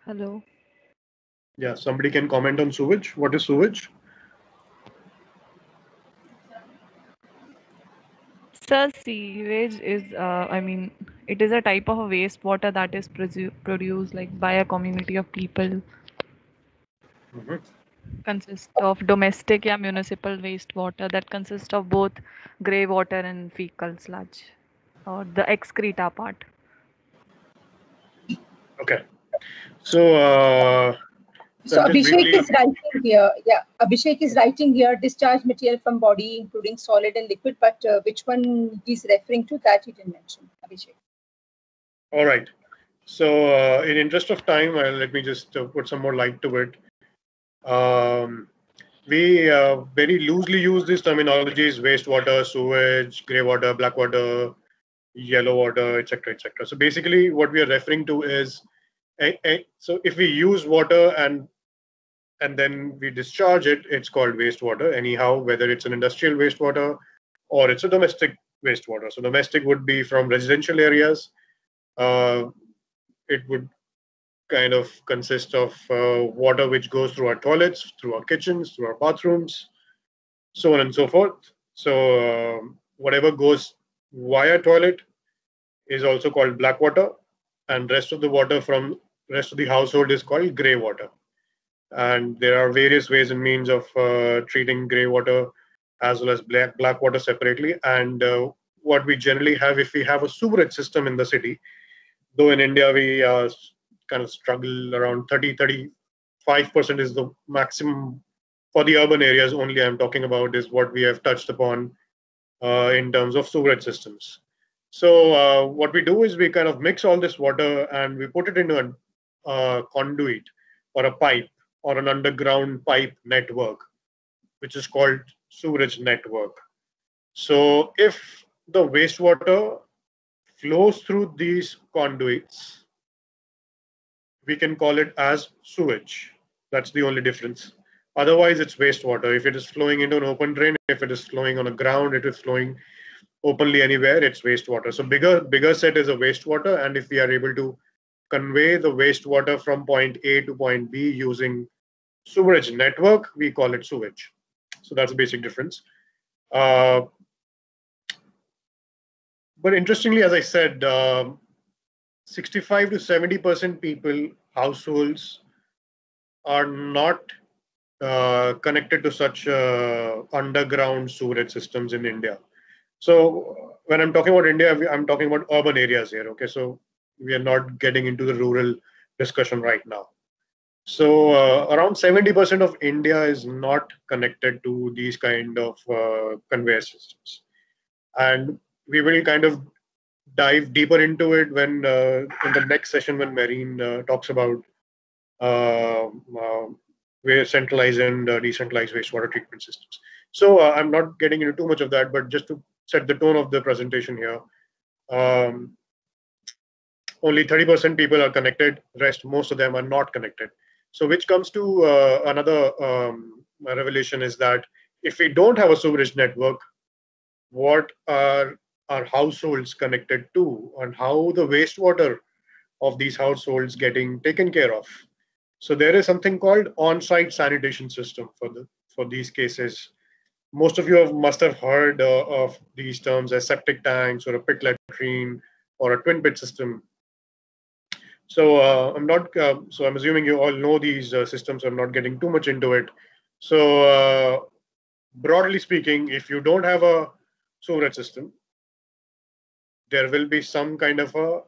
Hello. Yeah, somebody can comment on sewage. What is sewage? Sir, sewage is, it is a type of a wastewater that is produced like by a community of people. Consists of domestic or municipal wastewater that consists of both grey water and fecal sludge, or the excreta part. Okay. So, So just Abhishek briefly, is writing here. Yeah, Abhishek is writing here discharge material from body, including solid and liquid. But which one he's referring to, that he didn't mention. Abhishek. all right. So, in interest of time, let me just put some more light to it. We very loosely use these terminologies: wastewater, sewage, grey water, black water, yellow water, etc., etc. So basically, what we are referring to is, so if we use water and then we discharge it, it's called wastewater. Anyhow, whether it's an industrial wastewater or it's a domestic wastewater. So domestic would be from residential areas. It would kind of consist of water which goes through our toilets, through our kitchens, through our bathrooms, so on and so forth. So whatever goes via toilet is also called black water, and rest of the water from rest of the household is called grey water. And there are various ways and means of treating grey water as well as black water separately. And what we generally have, if we have a sewerage system in the city, though in India we kind of struggle around 35% is the maximum for the urban areas only I'm talking about, is what we have touched upon in terms of sewerage systems. So what we do is we kind of mix all this water and we put it into a conduit or a pipe or an underground pipe network, which is called sewerage network. So if the wastewater flows through these conduits, we can call it as sewage. That's the only difference. Otherwise, it's wastewater. If it is flowing into an open drain, if it is flowing on a ground, it is flowing openly anywhere, it's wastewater. So bigger set is a wastewater, and if we are able to convey the wastewater from point A to point B using sewerage network, we call it sewage. So that's a basic difference. But interestingly, as I said, 65 to 70% people, households, are not connected to such underground sewerage systems in India. So when I'm talking about India, I'm talking about urban areas here. Okay, so we are not getting into the rural discussion right now. So around 70% of India is not connected to these kind of conveyor systems, and we will kind of dive deeper into it when in the next session when Mahreen talks about where centralized and decentralized wastewater treatment systems. So I'm not getting into too much of that, but just to set the tone of the presentation here. Only 30% people are connected, rest, most of them are not connected. So which comes to another revelation is that if we don't have a sewerage network, what are our households connected to and how the wastewater of these households getting taken care of? So there is something called on-site sanitation system for these cases. Most of you must have heard of these terms as septic tanks or a pit latrine or a twin pit system. So I'm assuming you all know these systems. I'm not getting too much into it. So broadly speaking, if you don't have a sewerage system, there will be some kind of a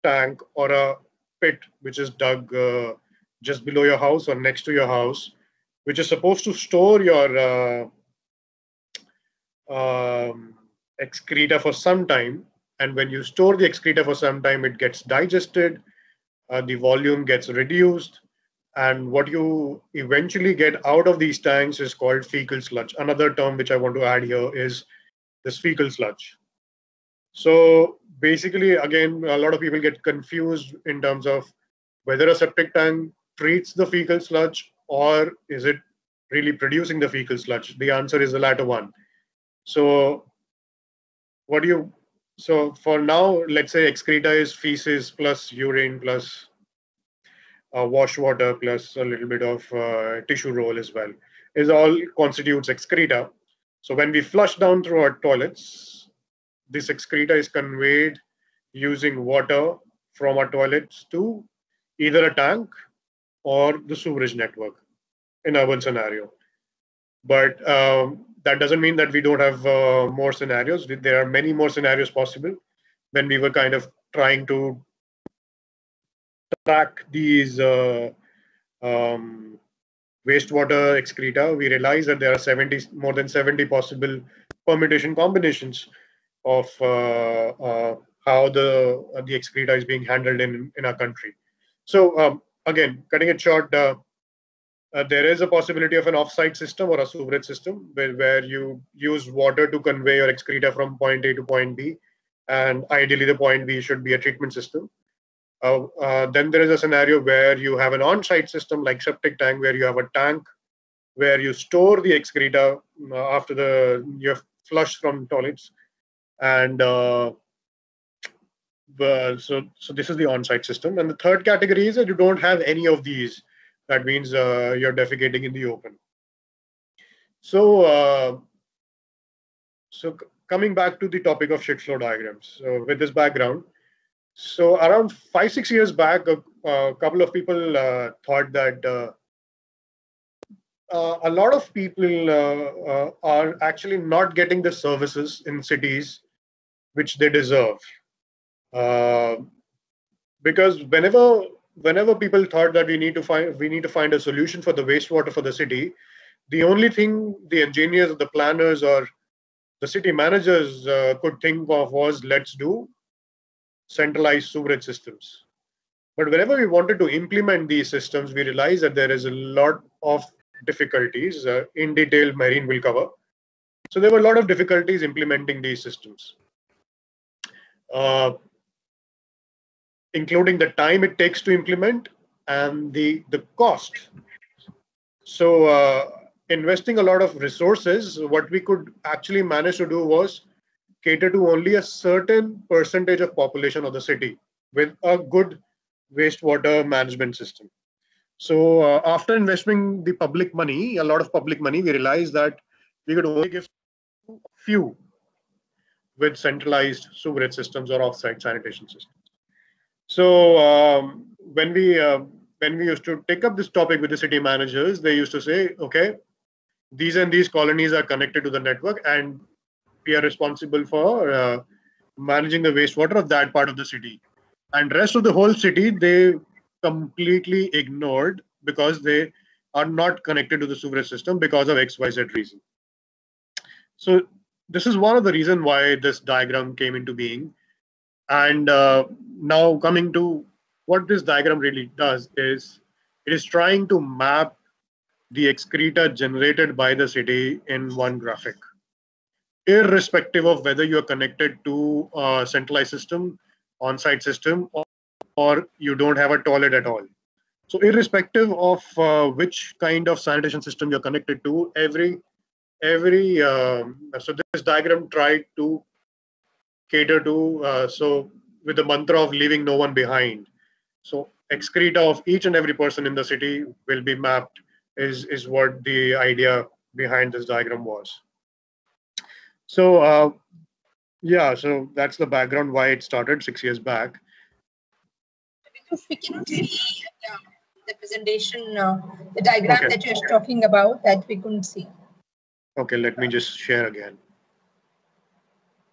tank or a pit which is dug just below your house or next to your house, which is supposed to store your excreta for some time. And when you store the excreta for some time, it gets digested, the volume gets reduced, and what you eventually get out of these tanks is called fecal sludge. Another term which I want to add here is this fecal sludge. So basically, again, a lot of people get confused in terms of whether a septic tank treats the fecal sludge or is it really producing the fecal sludge. The answer is the latter one. So so for now, let's say excreta is feces plus urine plus wash water plus a little bit of tissue roll as well, is all constitutes excreta. So when we flush down through our toilets, this excreta is conveyed using water from our toilets to either a tank or the sewerage network in urban scenario. But that doesn't mean that we don't have more scenarios. There are many more scenarios possible when we were kind of trying to track these wastewater excreta. We realized that there are more than 70 possible permutation combinations of how the excreta is being handled in our country. So again, cutting it short, there is a possibility of an off-site system or a sewerage system where you use water to convey your excreta from point A to point B, and ideally the point B should be a treatment system. Then there is a scenario where you have an on-site system like septic tank, where you have a tank where you store the excreta after you have flushed from toilets, and so this is the on-site system. And the third category is that you don't have any of these. That means you're defecating in the open. So coming back to the topic of shit flow diagrams. So with this background, so around 5-6 years back, a couple of people thought that a lot of people are actually not getting the services in cities which they deserve. Because whenever people thought that we need to find a solution for the wastewater for the city, the only thing the engineers, the planners, or the city managers could think of was, let's do centralized sewerage systems. But whenever we wanted to implement these systems, we realized that there is a lot of difficulties. In detail, Mahreen will cover. So there were a lot of difficulties implementing these systems, including the time it takes to implement and the cost. So investing a lot of resources, what we could actually manage to do was cater to only a certain percentage of population of the city with a good wastewater management system. So after investing the public money, a lot of public money, we realized that we could only give a few with centralized sewerage systems or off-site sanitation systems. So when we used to take up this topic with the city managers, they used to say, okay, these and these colonies are connected to the network, and we are responsible for managing the wastewater of that part of the city. And rest of the whole city, they completely ignored because they are not connected to the sewerage system because of XYZ reason. So this is one of the reasons why this diagram came into being. And now coming to what this diagram really does is, it is trying to map the excreta generated by the city in one graphic, irrespective of whether you are connected to a centralized system, on-site system, or you don't have a toilet at all. So irrespective of which kind of sanitation system you're connected to, so this diagram tried to cater to, so with the mantra of leaving no one behind. So excreta of each and every person in the city will be mapped, is what the idea behind this diagram was. So yeah, so that's the background why it started 6 years back. We cannot see the presentation, the diagram that you're talking about, that we couldn't see. Okay, let me just share again.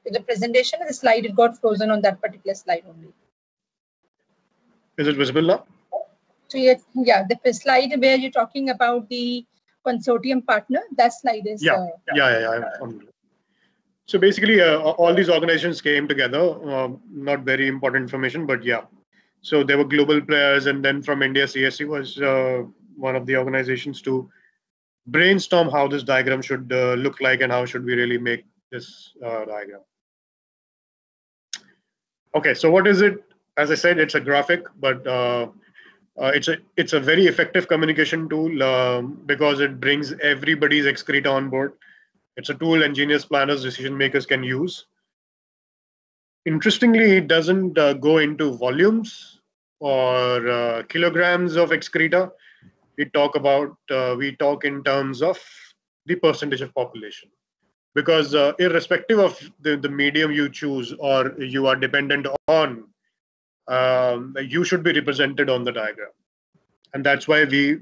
The presentation, the slide, it got frozen on that particular slide only. Is it visible now? So yeah, the slide where you're talking about the consortium partner, that slide is. Yeah. So basically, all these organizations came together. Not very important information, but yeah. So there were global players, and then from India, CSE was one of the organizations to brainstorm how this diagram should look like and how should we really make this diagram. Okay, so what is it? As I said, it's a graphic, but it's a very effective communication tool because it brings everybody's excreta on board. It's a tool engineers, planners, decision makers can use. Interestingly, it doesn't go into volumes or kilograms of excreta. We talk in terms of the percentage of population. because irrespective of the medium you choose or you are dependent on, you should be represented on the diagram. And that's why we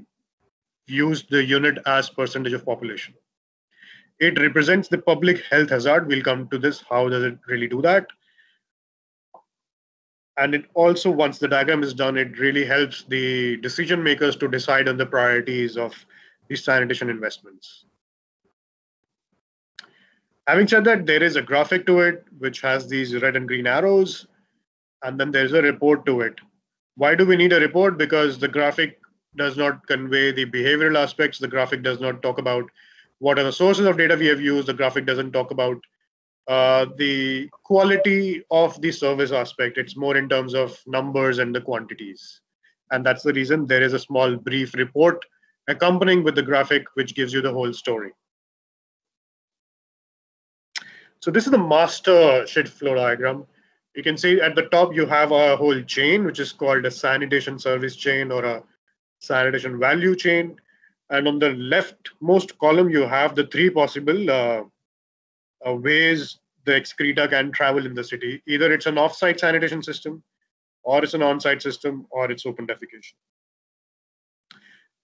use the unit as percentage of population. It represents the public health hazard. We'll come to this. How does it really do that? And it also, once the diagram is done, it really helps the decision makers to decide on the priorities of these sanitation investments. Having said that, there is a graphic to it, which has these red and green arrows, and then there's a report to it. Why do we need a report? Because the graphic does not convey the behavioral aspects. The graphic does not talk about what are the sources of data we have used. The graphic doesn't talk about the quality of the service aspect. It's more in terms of numbers and the quantities. And that's the reason there is a small brief report accompanying with the graphic, which gives you the whole story. So this is the master shit flow diagram. You can see at the top, you have a whole chain, which is called a sanitation service chain or a sanitation value chain. And on the leftmost column, you have the three possible ways the excreta can travel in the city. Either it's an off-site sanitation system, or it's an on-site system, or it's open defecation.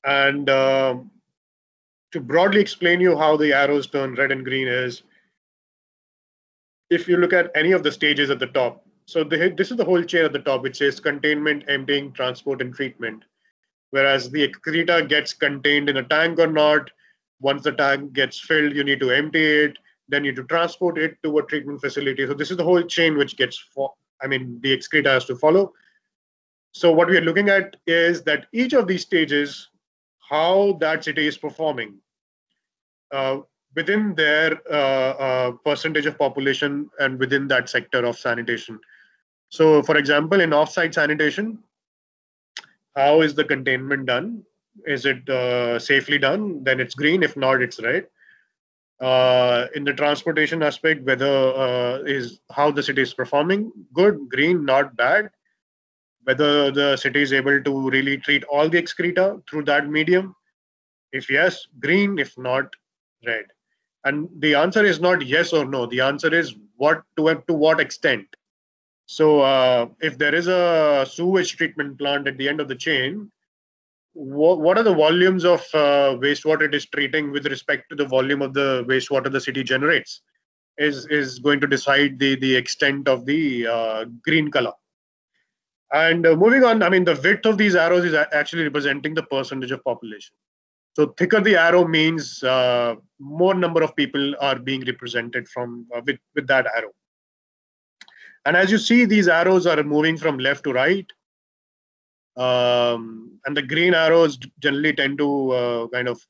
And to broadly explain you how the arrows turn red and green is, if you look at any of the stages at the top, so this is the whole chain at the top, which says containment, emptying, transport, and treatment. Whereas the excreta gets contained in a tank or not. Once the tank gets filled, you need to empty it. Then you need to transport it to a treatment facility. So this is the whole chain which gets, the excreta has to follow. So what we are looking at is that each of these stages, how that city is performing within their percentage of population and within that sector of sanitation. So for example, in off-site sanitation, how is the containment done? Is it safely done? Then it's green. If not, it's red. In the transportation aspect, whether is how the city is performing, good, green, not bad. Whether the city is able to really treat all the excreta through that medium. If yes, green. If not, red. And the answer is not yes or no. The answer is to what extent. So if there is a sewage treatment plant at the end of the chain, what are the volumes of wastewater it is treating with respect to the volume of the wastewater the city generates is going to decide the extent of the green color. And moving on, the width of these arrows is actually representing the percentage of population. So thicker the arrow means more number of people are being represented from with that arrow. And as you see, these arrows are moving from left to right. And the green arrows generally tend to kind of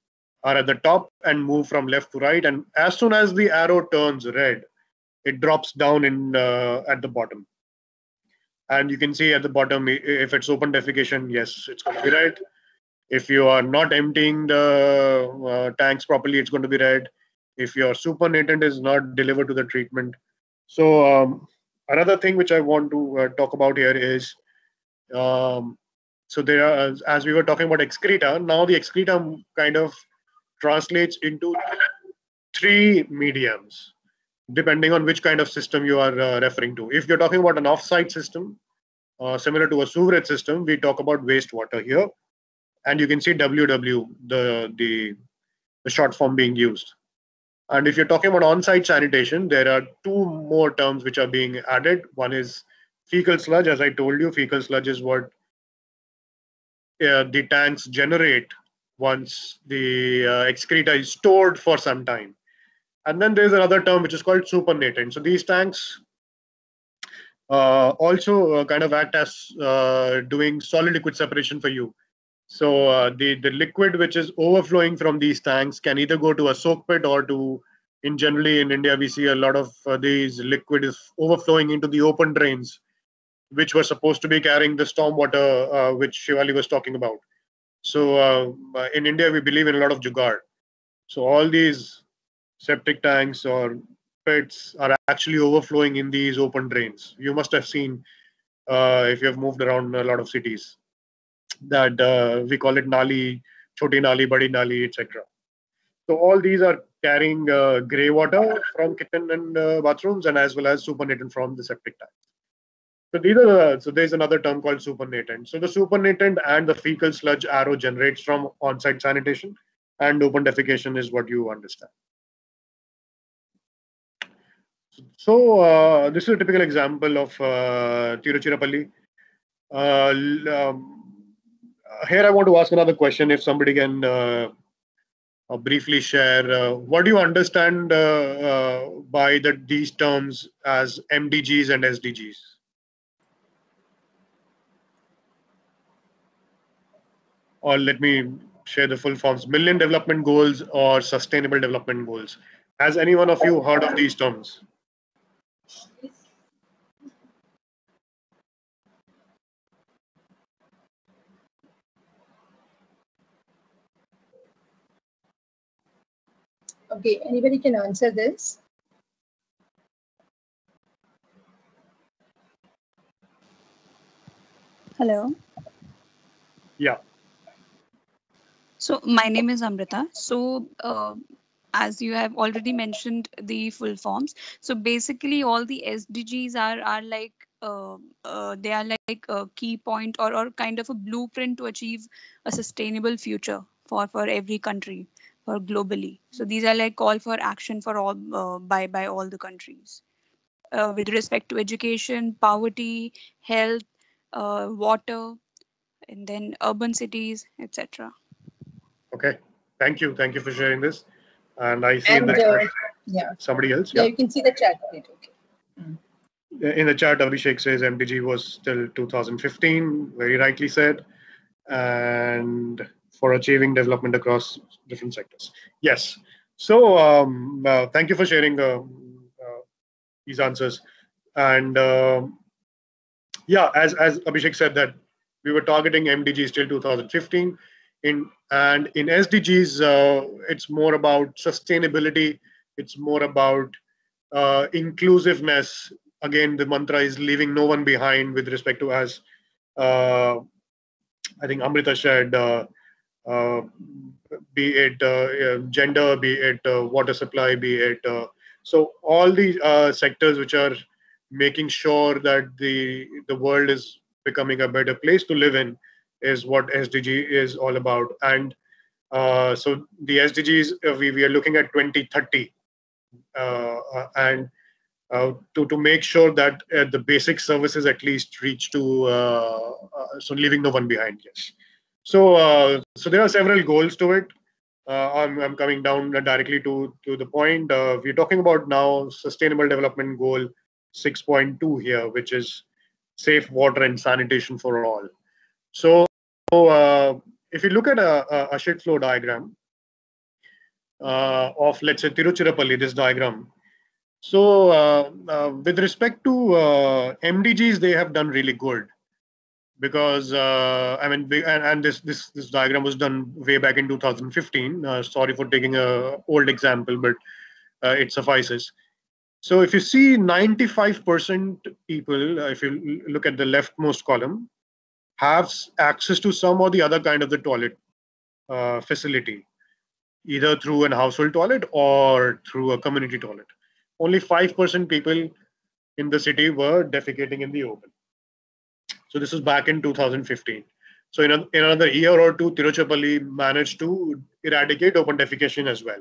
are at the top and move from left to right. And as soon as the arrow turns red, it drops down at the bottom. And you can see at the bottom, if it's open defecation, yes, it's going to be red. If you are not emptying the tanks properly, it's going to be red. If your supernatant is not delivered to the treatment. So another thing which I want to talk about here is, so there are, as we were talking about excreta, now the excreta kind of translates into three mediums, depending on which kind of system you are referring to. If you're talking about an off-site system, similar to a sewerage system, we talk about wastewater here. And you can see WW, the short form being used. And if you're talking about on-site sanitation, there are two more terms which are being added. One is fecal sludge. As I told you, fecal sludge is what the tanks generate once the excreta is stored for some time. And then there's another term which is called supernatant. So these tanks also kind of act as doing solid liquid separation for you. So the liquid which is overflowing from these tanks can either go to a soak pit or generally in India, we see a lot of these liquid is overflowing into the open drains, which were supposed to be carrying the storm water, which Shivali was talking about. So in India, we believe in a lot of jugaad. So all these septic tanks or pits are actually overflowing in these open drains. You must have seen if you have moved around a lot of cities, that we call it nali, choti nali, badi nali, etc. So all these are carrying grey water from kitchen and bathrooms, and as well as supernatant from the septic tank. So these are so there's another term called supernatant. So the supernatant and the fecal sludge arrow generates from on-site sanitation, and open defecation is what you understand. So this is a typical example of Tiruchirappalli. Here I want to ask another question. If somebody can briefly share, what do you understand by these terms as MDGs and SDGs? Or let me share the full forms: Millennium Development Goals or Sustainable Development Goals. Has any one of you heard of these terms? Okay, anybody can answer this? Hello. Yeah. So my name is Amrita. So as you have already mentioned the full forms, so basically all the SDGs are like they are like a key point or kind of a blueprint to achieve a sustainable future for every country or globally. So these are like call for action for all by all the countries with respect to education, poverty, health, water, and then urban cities, etc. Okay. Thank you. Thank you for sharing this. And I see in And the chat yeah, somebody else. yeah, Yeah. you can see the chat. Okay. In the chat, Abhishek says MDG was till 2015, very rightly said, and for achieving development across different sectors. Yes. So thank you for sharing these answers. And yeah, as Abhishek said, that we were targeting MDGs till 2015. In SDGs, it's more about sustainability. It's more about inclusiveness. Again, the mantra is leaving no one behind with respect to, as I think Amrita shared, be it gender, be it water supply, be it so all these sectors which are making sure that the world is becoming a better place to live in is what SDG is all about. And so the SDGs, we are looking at 2030, and to make sure that the basic services at least reach to so leaving no one behind. Yes. So there are several goals to it. I'm coming down directly to the point. We're talking about now Sustainable Development Goal 6.2 here, which is safe water and sanitation for all. So if you look at a shit flow diagram of, let's say, Tiruchirappalli, this diagram. So with respect to MDGs, they have done really good, because I mean, and this diagram was done way back in 2015. Sorry for taking a old example, but it suffices. So if you see 95% people, if you look at the leftmost column, have access to some or the other kind of the toilet facility, either through an household toilet or through a community toilet. Only 5% people in the city were defecating in the open. So this was back in 2015. So in another year or two, Tiruchirappalli managed to eradicate open defecation as well.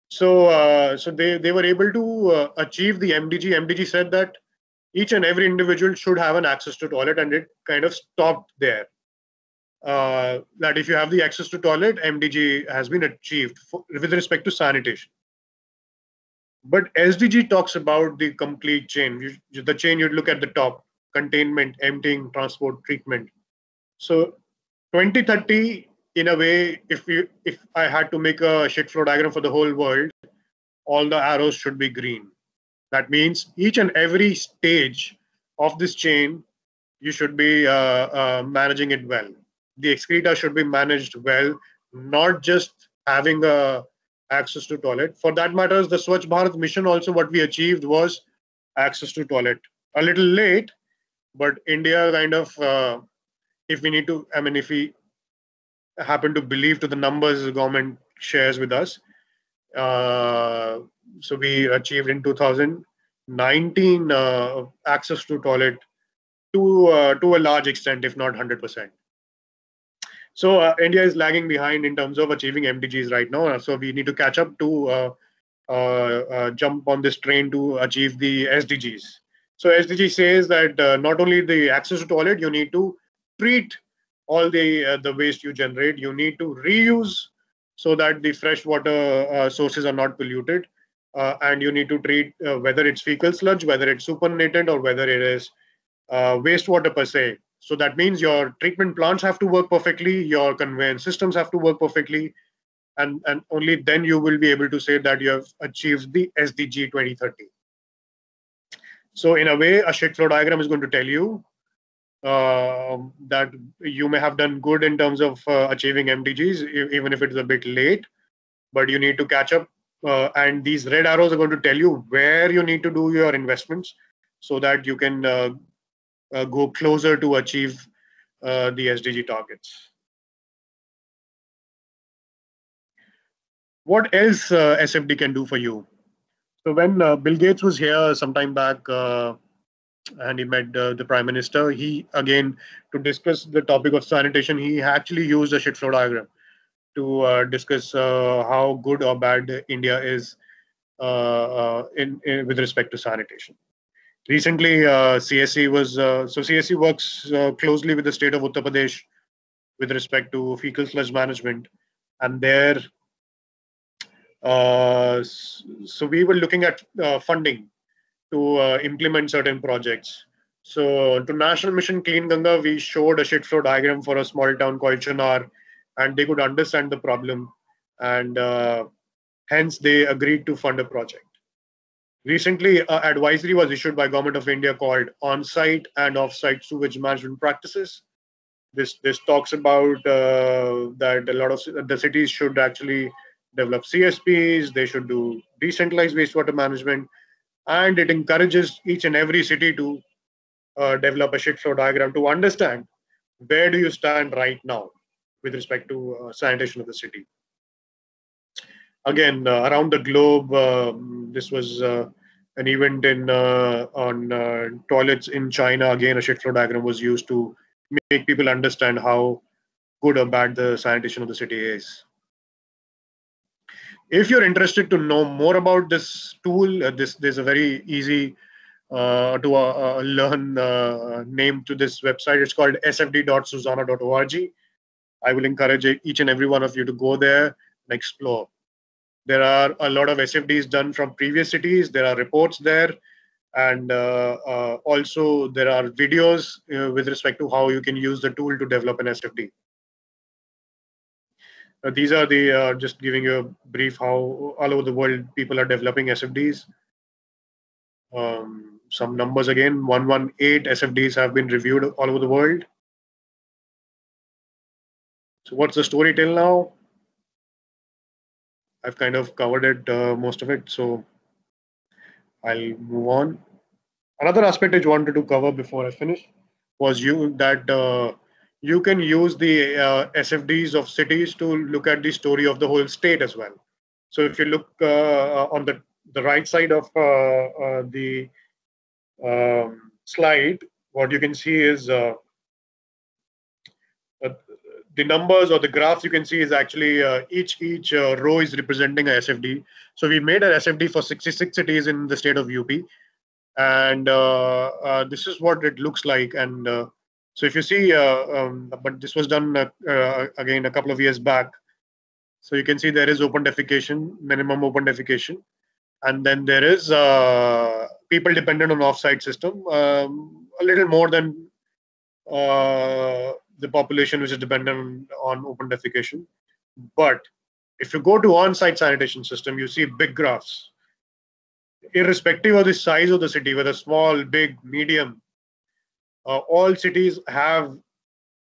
So they were able to achieve the MDG. MDG said that each and every individual should have an access to toilet, and it kind of stopped there. That if you have the access to toilet, MDG has been achieved with respect to sanitation. But SDG talks about the complete chain. The chain, you'd look at the top: containment, emptying, transport, treatment. So 2030, in a way, if I had to make a shit flow diagram for the whole world, all the arrows should be green. That means each and every stage of this chain, you should be managing it well. The excreta should be managed well, not just having access to toilet. For that matters, the Swachh Bharat mission also, what we achieved was access to toilet. A little late, but India kind of, if we need to, I mean, if we happen to believe to the numbers the government shares with us, So we achieved in 2019 access to toilet to a large extent, if not 100%. So India is lagging behind in terms of achieving MDGs right now. So we need to catch up to jump on this train to achieve the SDGs. So SDG says that not only the access to toilet, you need to treat all the waste you generate. You need to reuse so that the freshwater sources are not polluted. And you need to treat whether it's fecal sludge, whether it's supernatant, or whether it is wastewater per se. So that means your treatment plants have to work perfectly, your conveyance systems have to work perfectly, and only then you will be able to say that you have achieved the SDG 2030. So in a way, a shit flow diagram is going to tell you that you may have done good in terms of achieving MDGs, even if it's a bit late, but you need to catch up. And these red arrows are going to tell you where you need to do your investments so that you can go closer to achieve the SDG targets. What else SFD can do for you? So when Bill Gates was here some time back and he met the Prime Minister, he again, to discuss the topic of sanitation, he actually used a shit flow diagram to discuss how good or bad India is in with respect to sanitation. Recently, CSE was so CSE works closely with the state of Uttar Pradesh with respect to fecal sludge management, and there, so we were looking at funding to implement certain projects. So to National Mission Clean Ganga, we showed a shit flow diagram for a small town called Chunar, and they could understand the problem, and hence they agreed to fund a project. Recently, an advisory was issued by Government of India called Onsite and Offsite Sewage Management Practices. This talks about that a lot of the cities should actually develop CSPs, they should do decentralized wastewater management, and it encourages each and every city to develop a shit flow diagram to understand where do you stand right now with respect to sanitation of the city. Again, around the globe, this was an event on toilets in China. Again, a shit flow diagram was used to make people understand how good or bad the sanitation of the city is. If you're interested to know more about this tool, there's a very easy to learn name to this website. It's called sfd.suzana.org. I will encourage each and every one of you to go there and explore. There are a lot of SFDs done from previous cities. There are reports there. And also there are videos with respect to how you can use the tool to develop an SFD. These are the, just giving you a brief how all over the world people are developing SFDs. Some numbers again, 118 SFDs have been reviewed all over the world. So what's the story till now? I've kind of covered it, most of it, so I'll move on. Another aspect I wanted to cover before I finish was that you can use the SFDs of cities to look at the story of the whole state as well. So if you look on the right side of the slide, what you can see is the numbers or the graphs you can see is actually each row is representing a SFD. So we made an SFD for 66 cities in the state of UP, and this is what it looks like. And so if you see, but this was done again a couple of years back. So you can see there is open defecation, minimum open defecation, and then there is people dependent on offsite system, a little more than the population which is dependent on open defecation. But if you go to on-site sanitation system, you see big graphs. Irrespective of the size of the city, whether small, big, medium, all cities have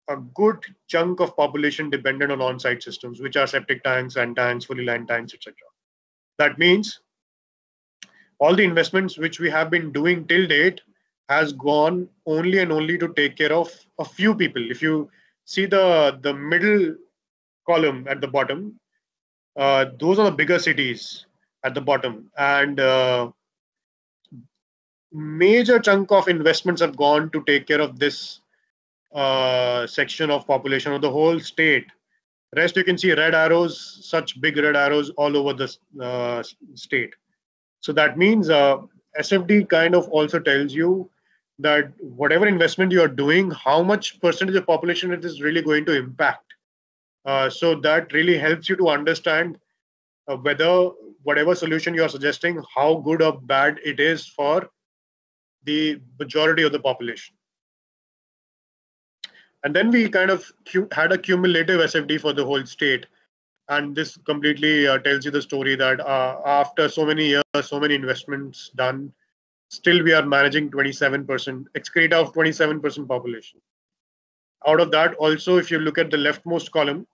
a good chunk of population dependent on on-site systems, which are septic tanks, and tanks, fully lined tanks, etc. That means all the investments which we have been doing till date has gone only and only to take care of a few people. If you see the middle column at the bottom, those are the bigger cities. at the bottom. And major chunk of investments have gone to take care of this section of population of the whole state. Rest you can see red arrows, such big red arrows all over the state. So that means SFD kind of also tells you that whatever investment you are doing, how much percentage of population it is really going to impact. So that really helps you to understand whether whatever solution you are suggesting, how good or bad it is for the majority of the population. And then we kind of had a cumulative SFD for the whole state. And this completely tells you the story that after so many years, so many investments done, still we are managing 27%, excreta of 27% population. Out of that, also, if you look at the leftmost column,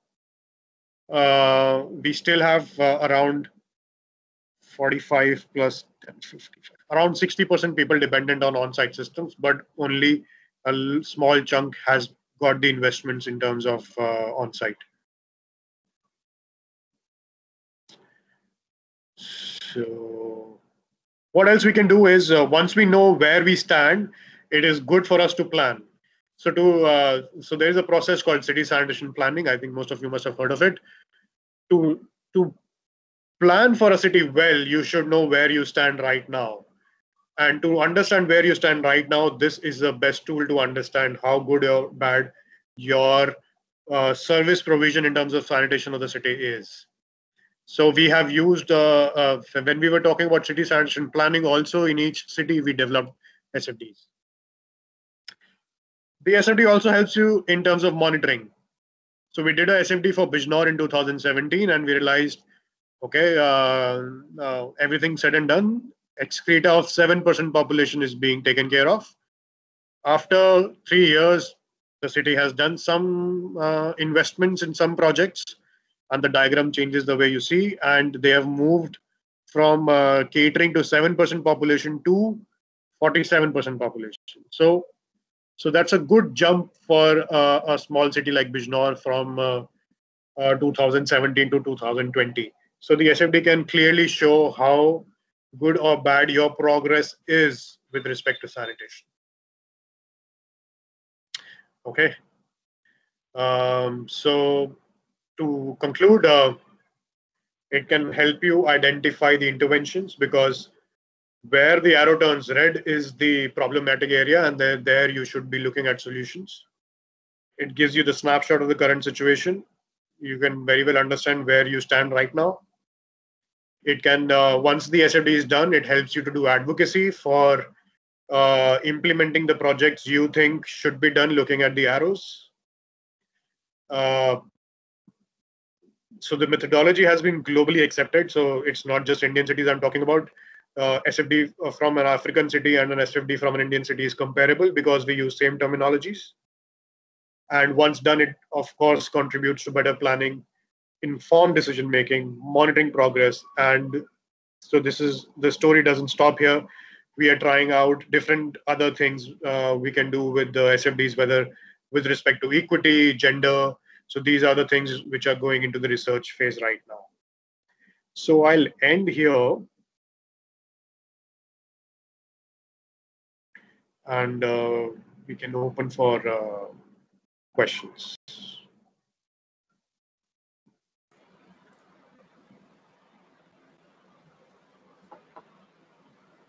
we still have around 45 plus 10, 55, around 60% people dependent on on-site systems, but only a small chunk has got the investments in terms of on-site. So what else we can do is once we know where we stand, it is good for us to plan. So so there is a process called city sanitation planning. I think most of you must have heard of it. To plan for a city well, you should know where you stand right now. And to understand where you stand right now, this is the best tool to understand how good or bad your service provision in terms of sanitation of the city is. So we have used, when we were talking about city sanitation planning, also in each city, we developed SFDs. The SFD also helps you in terms of monitoring. So we did a SFD for Bijnor in 2017, and we realized, okay, everything said and done, excreta of 7% population is being taken care of. After 3 years, the city has done some investments in some projects, and the diagram changes the way you see, and they have moved from catering to 7% population to 47% population. So that's a good jump for a small city like Bijnor from 2017 to 2020. So the SFD can clearly show how good or bad your progress is with respect to sanitation. Okay. So to conclude, it can help you identify the interventions, because where the arrow turns red is the problematic area, and there you should be looking at solutions. It gives you the snapshot of the current situation. You can very well understand where you stand right now. It can, once the SFD is done, it helps you to do advocacy for implementing the projects you think should be done looking at the arrows. So the methodology has been globally accepted. So it's not just Indian cities I'm talking about. SFD from an African city and an SFD from an Indian city is comparable because we use same terminologies. And once done, it of course contributes to better planning, informed decision making, monitoring progress. And so the story doesn't stop here. We are trying out different other things we can do with the SFDs, whether with respect to equity, gender. So these are the things which are going into the research phase right now. So I'll end here. And we can open for questions.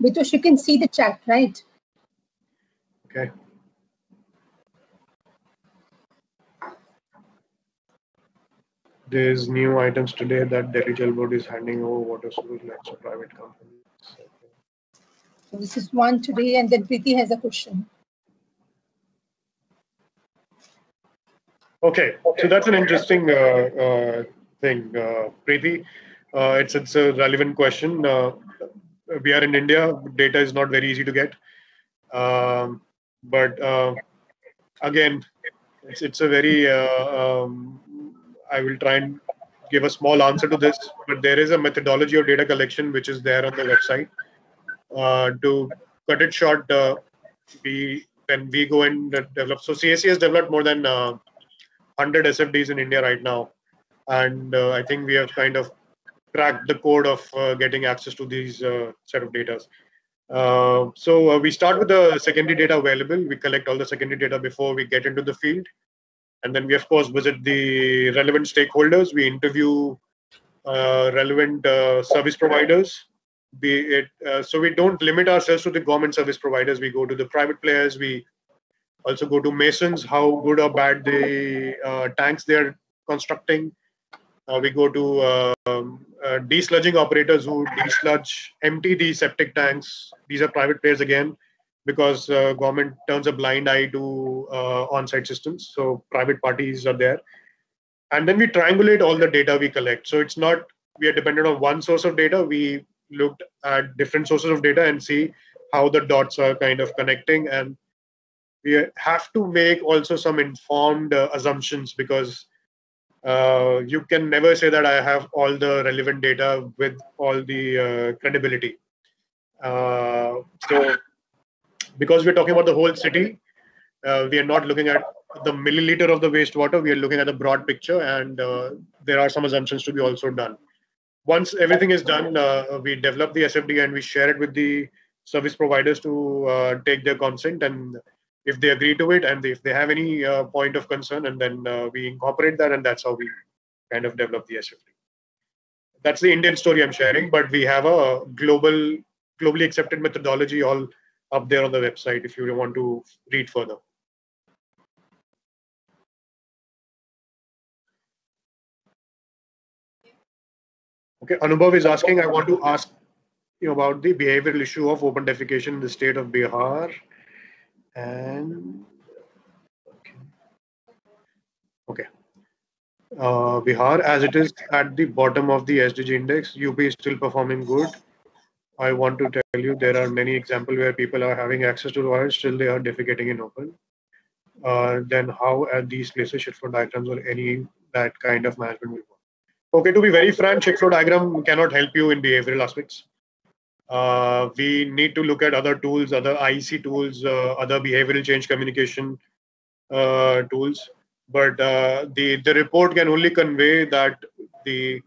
Bhitush, you can see the chat, right? Okay. There's new items today that Delhi Jal Board is handing over water sewage lines to private companies. So this is one today, and then Preeti has a question. Okay, so that's an interesting thing, Preeti. It's a relevant question. We are in India. Data is not very easy to get, but again, it's a very. I will try and give a small answer to this, but there is a methodology of data collection which is there on the website. To cut it short, when we go and develop, so CSE has developed more than 100 SFDs in India right now, and I think we have kind of crack the code of getting access to these set of data. We start with the secondary data available. We collect all the secondary data before we get into the field. And then we, of course, visit the relevant stakeholders. We interview relevant service providers. So we don't limit ourselves to the government service providers. We go to the private players. We also go to masons, how good or bad the tanks they're constructing. We go to desludging operators who desludge, empty the septic tanks. These are private players again, because government turns a blind eye to on-site systems. So private parties are there. And then we triangulate all the data we collect. So it's not we are dependent on one source of data. We looked at different sources of data and see how the dots are kind of connecting. And we have to make also some informed assumptions, because you can never say that I have all the relevant data with all the credibility. So because we're talking about the whole city, we are not looking at the milliliter of the wastewater. We are looking at the broad picture, and there are some assumptions to be also done. Once everything is done, we develop the SFD and we share it with the service providers to take their consent, and if they agree to it, and if they have any point of concern, and then we incorporate that, and that's how we kind of develop the SFD. That's the Indian story I'm sharing, but we have a globally accepted methodology all up there on the website if you want to read further. Okay, Anubhav is asking, I want to ask you about the behavioral issue of open defecation in the state of Bihar. And okay. Bihar, as it is at the bottom of the SDG index, UP is still performing good. I want to tell you there are many examples where people are having access to water, still they are defecating in open. Then how at these places shit flow diagrams or any that kind of management will work? Okay, to be very frank, shit flow diagram cannot help you in behavioral aspects. We need to look at other tools, other IEC tools, other behavioral change communication tools. But the report can only convey that the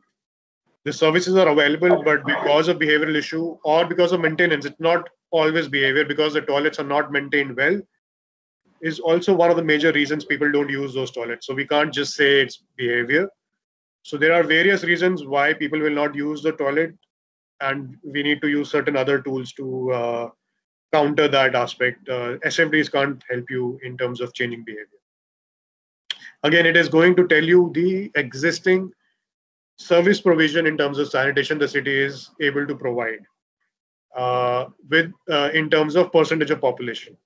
services are available, but because of behavioral issue or because of maintenance, it's not always behavior, because the toilets are not maintained well, is also one of the major reasons people don't use those toilets. So we can't just say it's behavior. So there are various reasons why people will not use the toilet, and we need to use certain other tools to counter that aspect. SFDs can't help you in terms of changing behavior. Again, it is going to tell you the existing service provision in terms of sanitation the city is able to provide in terms of percentage of population.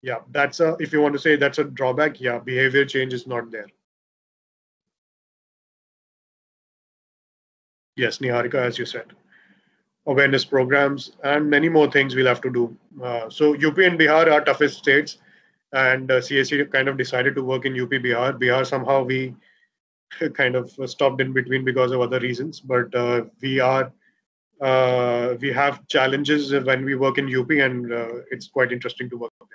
Yeah, that's if you want to say that's a drawback. Yeah, behavior change is not there. Yes, Niharika, as you said, awareness programs and many more things we'll have to do. So UP and Bihar are toughest states, and CSE kind of decided to work in UP, Bihar. Bihar somehow we kind of stopped in between because of other reasons, but we have challenges when we work in UP, and it's quite interesting to work there.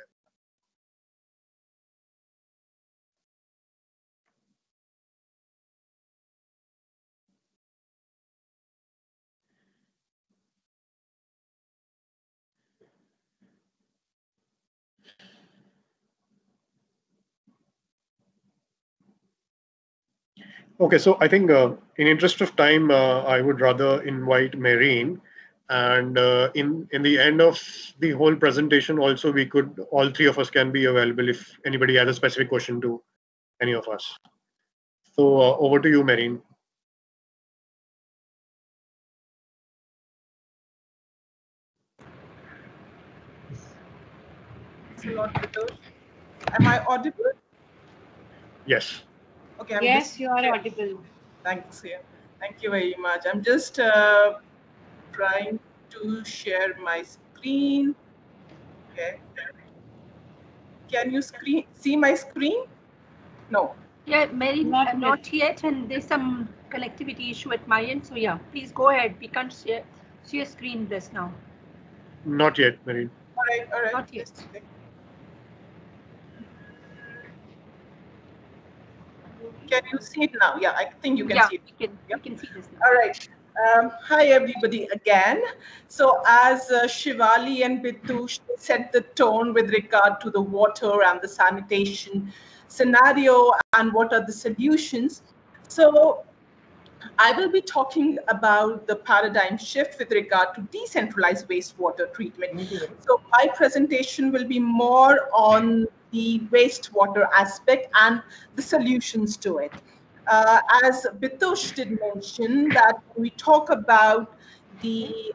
Okay, so I think in interest of time, I would rather invite Mahreen, and in the end of the whole presentation, also we could, all three of us can be available if anybody has a specific question to any of us. So over to you, Mahreen. Thanks a lot, Bhitush. Am I audible? Yes. Okay. Yes, you are audible. Thanks. Yeah. Thank you very much. I'm just trying to share my screen. Okay. Can you see my screen? No. Yeah, Mary, Not yet, and there's some connectivity issue at my end. So yeah, please go ahead. We can't see your screen just now. Not yet, Mahreen. All right. Not yet. Can you see it now? Yeah, I think you can see it. We can see this now. All right. Hi, everybody, again. So as Shivali and Bhitush set the tone with regard to the water and the sanitation scenario and what are the solutions. So I will be talking about the paradigm shift with regard to decentralized wastewater treatment. So my presentation will be more on the wastewater aspect and the solutions to it. As Bhitush did mention, that when we talk about the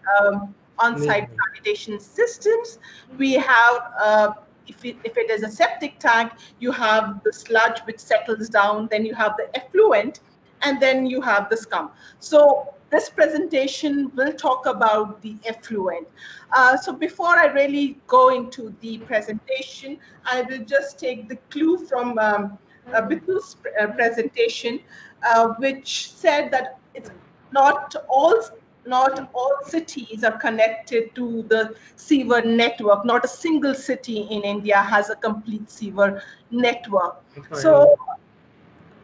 on-site sanitation systems, we have if it is a septic tank, you have the sludge which settles down, then you have the effluent, and then you have the scum. So this presentation will talk about the effluent. So before I really go into the presentation, I will just take the clue from Bhitush's presentation, which said that it's not all cities are connected to the sewer network. Not a single city in India has a complete sewer network. So,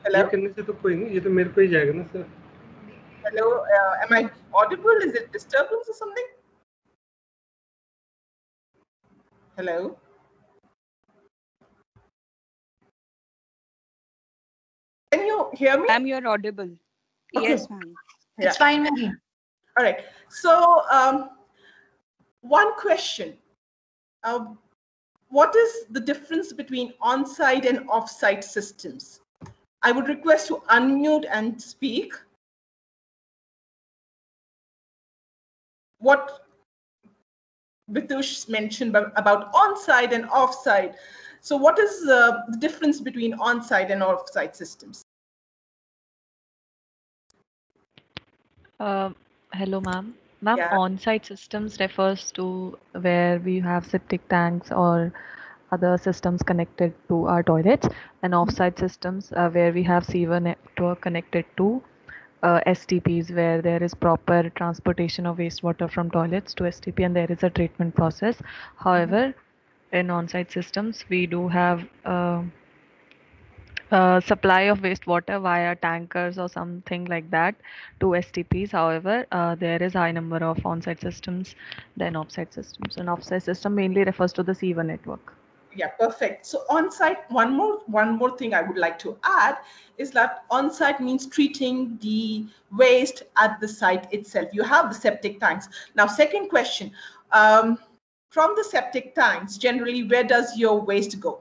hello? Hello, am I audible? Is it disturbance or something? Hello? Can you hear me? Ma'am, you're audible. Okay. Yes, ma'am. It's fine, Mahreen. All right. So one question. What is the difference between on-site and off-site systems? I would request to unmute and speak. What Bhitush mentioned about on-site and off-site. So what is the difference between on-site and off-site systems? Hello, ma'am. Ma'am, Yeah. on-site systems refers to where we have septic tanks or other systems connected to our toilets, and off-site systems where we have sewer network connected to STPs, where there is proper transportation of wastewater from toilets to STP and there is a treatment process. However, in on-site systems, we do have supply of wastewater via tankers or something like that to STPs. However, there is high number of on-site systems than off-site systems. An off-site system mainly refers to the sewer network. Yeah, perfect. So on-site, one more thing I would like to add is that on-site means treating the waste at the site itself. You have the septic tanks. Now, second question, from the septic tanks, generally, where does your waste go?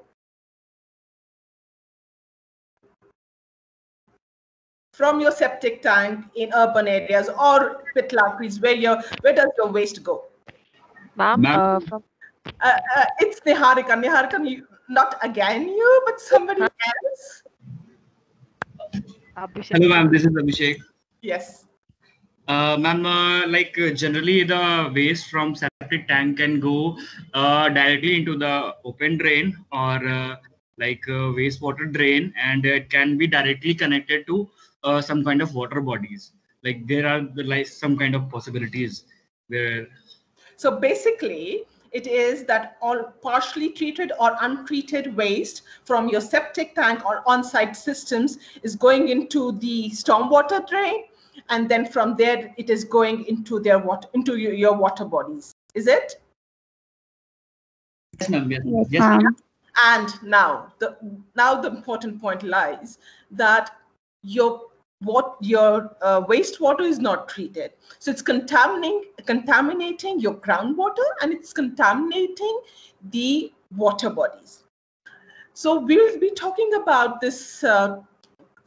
From your septic tank in urban areas or pit latrines, where does your waste go? Ma'am, it's Niharika. Niharika, not again you, but somebody else. Hello, ma'am. This is Abhishek. Yes. Ma'am, generally the waste from septic tank can go directly into the open drain or wastewater drain, and it can be directly connected to some kind of water bodies. Like there are some kind of possibilities where. So basically, it is that all partially treated or untreated waste from your septic tank or on-site systems is going into the stormwater drain, and then from there it is going into their water, into your water bodies. Is it? Yes, ma'am. Yes, ma'am. And now the important point lies that your wastewater is not treated, so it's contaminating your groundwater, and it's contaminating the water bodies. So we'll be talking about this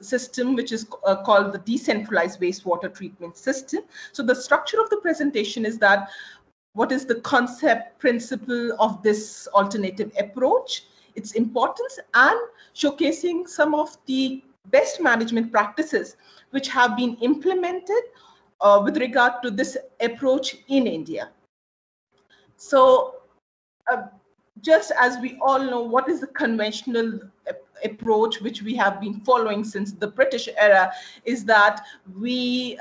system, which is called the decentralized wastewater treatment system. So the structure of the presentation is that what is the concept principle of this alternative approach, its importance, and showcasing some of the best management practices which have been implemented with regard to this approach in India. So just as we all know, what is the conventional approach which we have been following since the British era is that we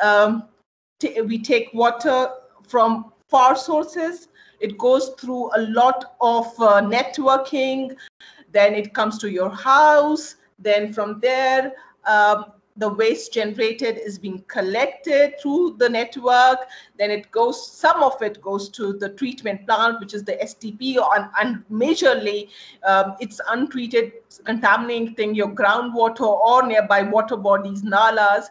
take water from far sources. It goes through a lot of networking, then it comes to your house, then from there the waste generated is being collected through the network. Then it goes, some of it goes to the treatment plant, which is the STP, and majorly it's untreated, contaminating your groundwater or nearby water bodies, nalas,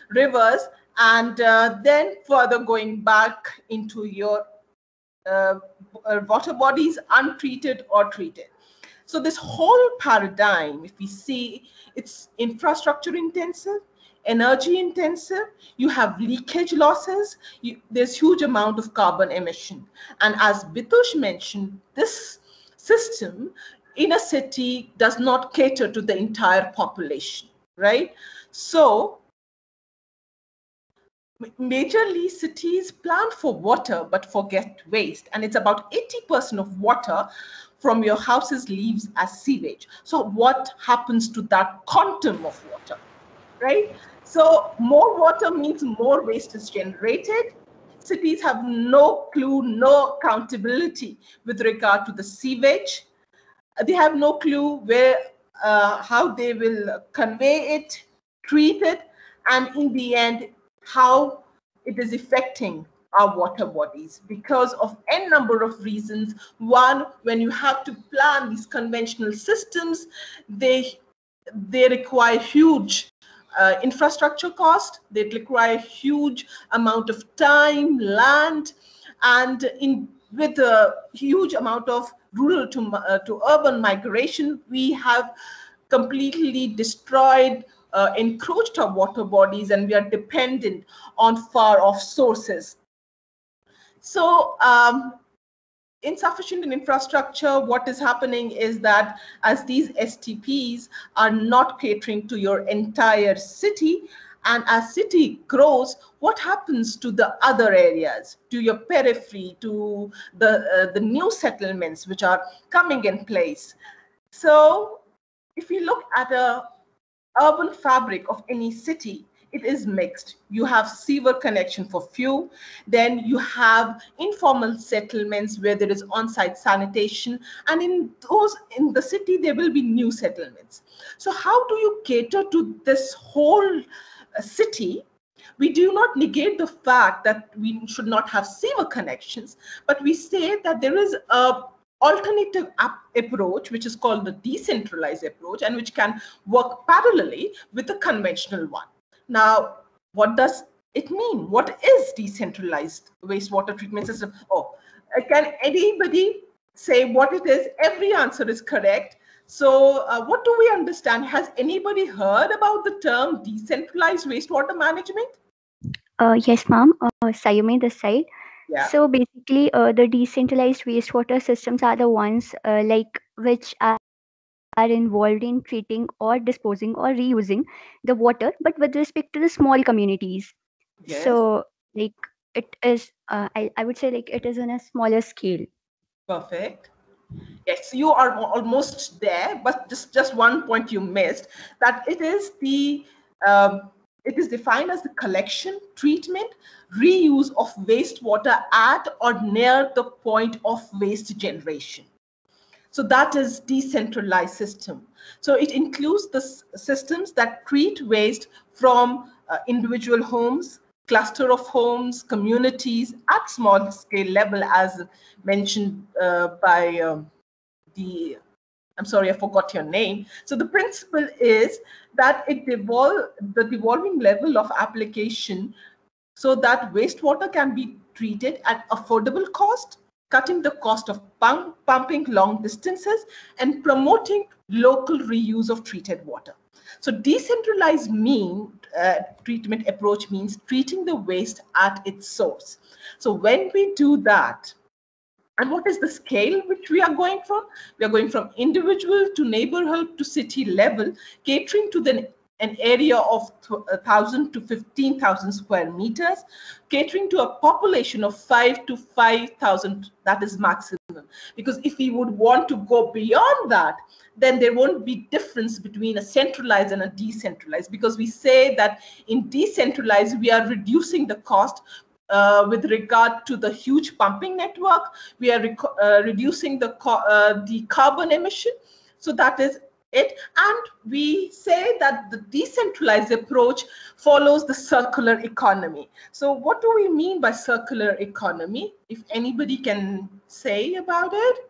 rivers, and then further going back into your water bodies, untreated or treated. So this whole paradigm, if we see, it's infrastructure intensive, energy intensive, you have leakage losses, there's huge amount of carbon emission. And as Bhitush mentioned, this system in a city does not cater to the entire population, right? So majorly cities plan for water but forget waste, and it's about 80% of water from your houses leaves as sewage. So what happens to that quantum of water, right? So more water means more waste is generated. Cities have no clue, no accountability with regard to the sewage. They have no clue where, how they will convey it, treat it, and in the end, how it is affecting our water bodies because of n number of reasons. One, when you have to plan these conventional systems, they require huge infrastructure cost. They require huge amount of time, land, and with a huge amount of rural to urban migration, we have completely destroyed, encroached our water bodies, and we are dependent on far off sources. So insufficient in infrastructure, what is happening is that as these STPs are not catering to your entire city, and as city grows, what happens to the other areas, to your periphery, to the new settlements which are coming in place? So if you look at a urban fabric of any city, it is mixed. You have sewer connection for few, then you have informal settlements where there is on-site sanitation, and in the city there will be new settlements. So how do you cater to this whole city? We do not negate the fact that we should not have sewer connections, but we say that there is a alternative approach, which is called the decentralized approach, and which can work parallelly with the conventional one. Now, what does it mean? What is decentralized wastewater treatment system? Oh, can anybody say what it is? Every answer is correct. So what do we understand? Has anybody heard about the term decentralized wastewater management? Yes, ma'am. Sayumi this side. Yeah. So basically, the decentralized wastewater systems are the ones which are involved in treating or disposing or reusing the water, but with respect to the small communities. Yes. So like it is, I would say like it is on a smaller scale. Perfect. Yes, you are almost there, but just one point you missed, that it is it is defined as the collection, treatment, reuse of wastewater at or near the point of waste generation. So that is decentralized system. So it includes the systems that treat waste from individual homes, cluster of homes, communities at small scale level, as mentioned by I'm sorry, I forgot your name. So the principle is that the devolving level of application so that wastewater can be treated at affordable cost, cutting the cost of pumping long distances, and promoting local reuse of treated water. So decentralized treatment approach means treating the waste at its source. So when we do that, and what is the scale which we are going from? We are going from individual to neighborhood to city level, catering to an area of 1,000 to 15,000 square meters, catering to a population of 5 to 5,000, that is maximum. Because if we would want to go beyond that, then there won't be difference between a centralized and a decentralized, because we say that in decentralized, we are reducing the cost with regard to the huge pumping network. We are reducing the carbon emission. So that is it, and we say that the decentralized approach follows the circular economy. So what do we mean by circular economy? If anybody can say about it,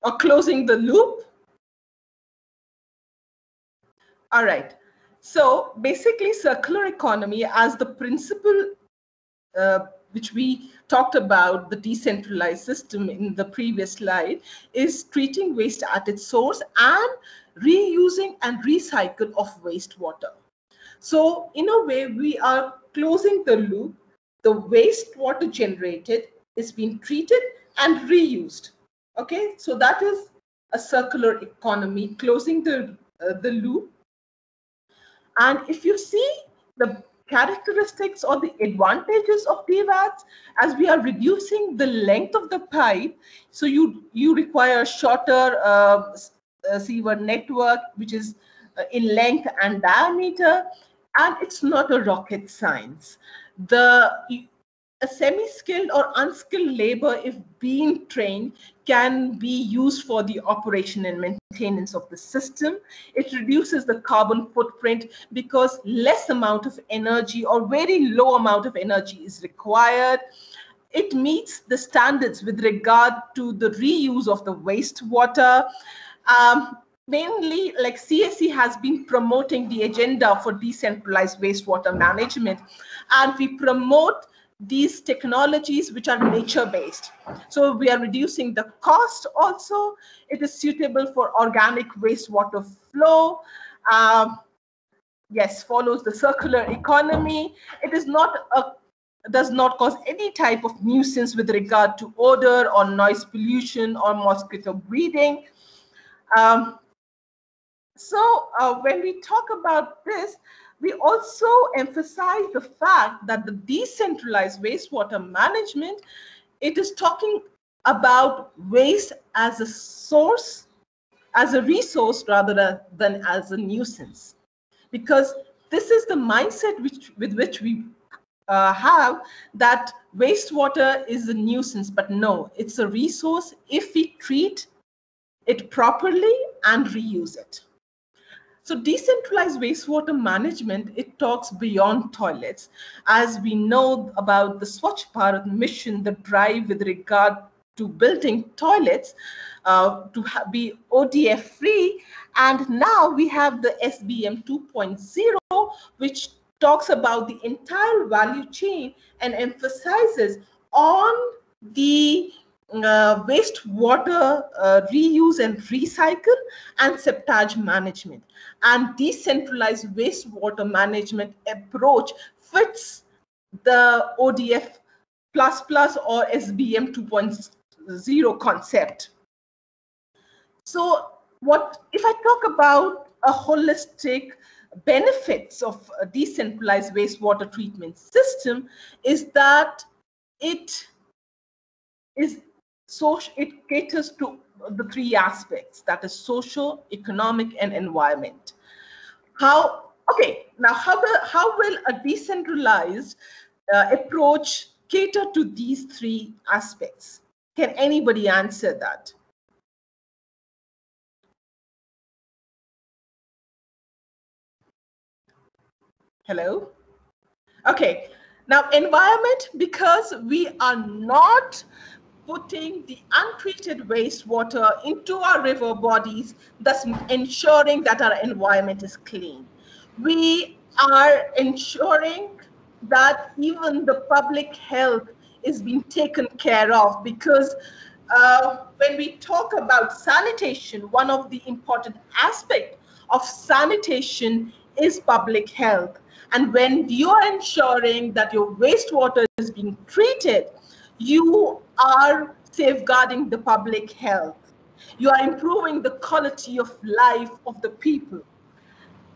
or closing the loop. All right. So basically, circular economy as the principle which we talked about, the decentralized system in the previous slide, is treating waste at its source and reusing and recycle of wastewater. So in a way, we are closing the loop. The wastewater generated is being treated and reused. Okay, so that is a circular economy, closing the loop. And if you see the characteristics or the advantages of Pvats, as we are reducing the length of the pipe, so you require a shorter sewer network, which is in length and diameter, and it's not a rocket science. A semi-skilled or unskilled labor, if being trained, can be used for the operation and maintenance of the system. It reduces the carbon footprint because less amount of energy or very low amount of energy is required. It meets the standards with regard to the reuse of the wastewater. Mainly, like CSE has been promoting the agenda for decentralized wastewater management, and we promote these technologies which are nature-based. So we are reducing the cost also. It is suitable for organic wastewater flow. Yes, follows the circular economy. It is not does not cause any type of nuisance with regard to odor or noise pollution or mosquito breeding. When we talk about this, we also emphasize the fact that the decentralized wastewater management, it is talking about waste as a source, as a resource rather than as a nuisance. Because this is the mindset with which we have, that wastewater is a nuisance, but no, it's a resource if we treat it properly and reuse it. So decentralized wastewater management, it talks beyond toilets. As we know about the Swachh Bharat mission, the drive with regard to building toilets to be ODF free. And now we have the SBM 2.0, which talks about the entire value chain and emphasizes on the wastewater reuse and recycle and septage management. And decentralized wastewater management approach fits the ODF or SBM 2.0 concept. So if I talk about a holistic benefits of a decentralized wastewater treatment system, is that it caters to the three aspects, that is social, economic, and environment. How will a decentralized approach cater to these three aspects? Can anybody answer that? Hello? Okay, now environment, because we are not putting the untreated wastewater into our river bodies, thus ensuring that our environment is clean. We are ensuring that even the public health is being taken care of, because when we talk about sanitation, one of the important aspects of sanitation is public health. And when you are ensuring that your wastewater is being treated, you are safeguarding the public health. You are improving the quality of life of the people.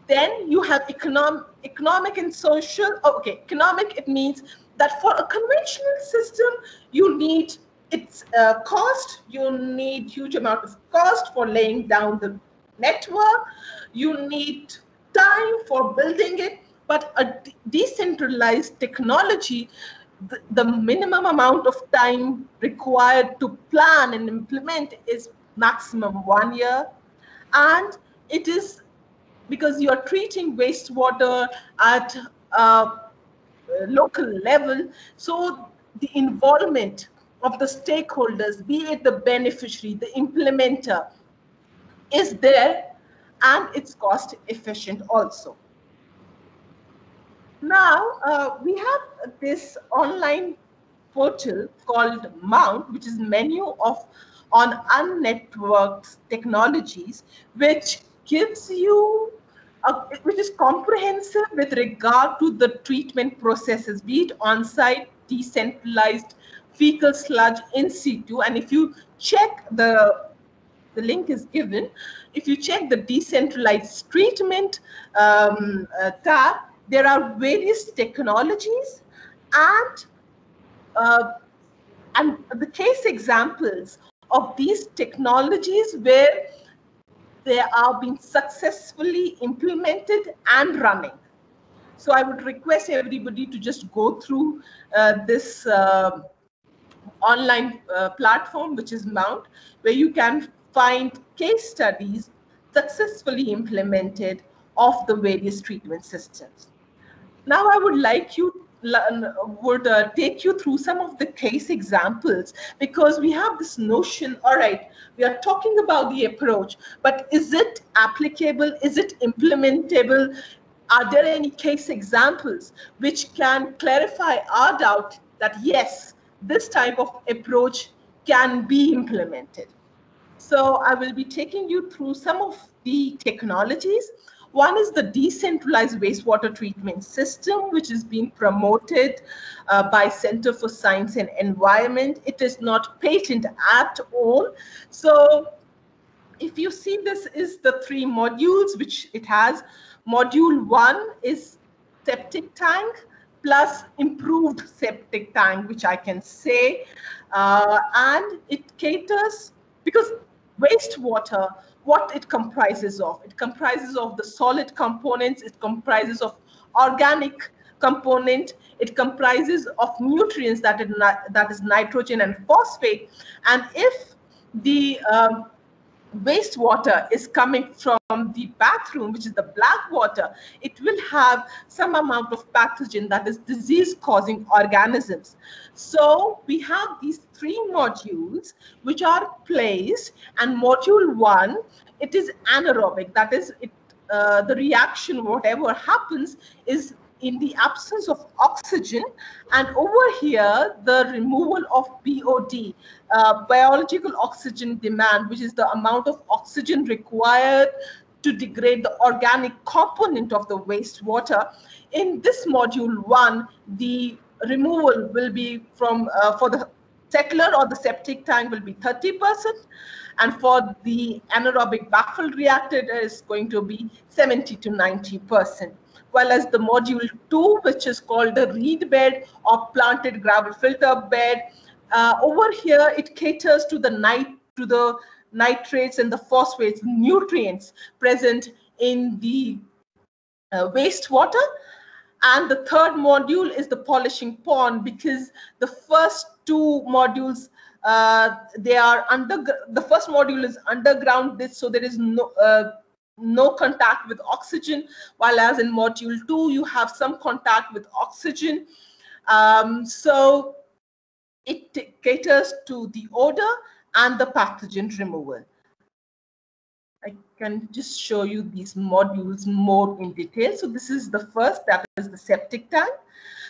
Then you have economic and social. Okay, economic, it means that for a conventional system, you need its cost. You need huge amount of cost for laying down the network. You need time for building it. But a decentralized technology, the minimum amount of time required to plan and implement is maximum 1 year. And it is because you're treating wastewater at a local level, so the involvement of the stakeholders, be it the beneficiary, the implementer, is there, and it's cost efficient also. Now, we have this online portal called Mount, which is menu on unnetworked technologies, which gives you which is comprehensive with regard to the treatment processes, be it on-site, decentralized, fecal sludge, in situ. And if you check the link is given, if you check the decentralized treatment tab, there are various technologies uh, and the case examples of these technologies where they are being successfully implemented and running. So I would request everybody to just go through this online platform, which is Mount, where you can find case studies successfully implemented of the various treatment systems. Now I would like you take you through some of the case examples, because we have this notion, all right, we are talking about the approach, but is it applicable? Is it implementable? Are there any case examples which can clarify our doubt that yes, this type of approach can be implemented? So I will be taking you through some of the technologies. One is the decentralized wastewater treatment system, which is being promoted by Center for Science and Environment. It is not patent at all. So if you see, this is the 3 modules which it has. Module 1 is septic tank plus improved septic tank, which I can say, and it caters, because wastewater, what it comprises of? It comprises of the solid components, it comprises of organic component, it comprises of nutrients, that is nitrogen and phosphate. And if the wastewater is coming from the bathroom, which is the black water, it will have some amount of pathogen, that is disease-causing organisms. So we have these 3 modules which are placed, and module 1, it is anaerobic, that is, the reaction, whatever happens, is in the absence of oxygen, and over here the removal of BOD, biological oxygen demand, which is the amount of oxygen required to degrade the organic component of the wastewater. In this module 1, the removal will be from for the settler or the septic tank will be 30%, and for the anaerobic baffle reactor it is going to be 70 to 90%. While as the module 2, which is called the reed bed or planted gravel filter bed, over here it caters to the nitrates and the phosphates, nutrients present in the wastewater. And the 3rd module is the polishing pond, because the first 2 modules, the first module is underground, so there is no contact with oxygen, while as in module 2 you have some contact with oxygen. So it caters to the odor and the pathogen removal. I can just show you these modules more in detail. So this is the first, that is the septic tank.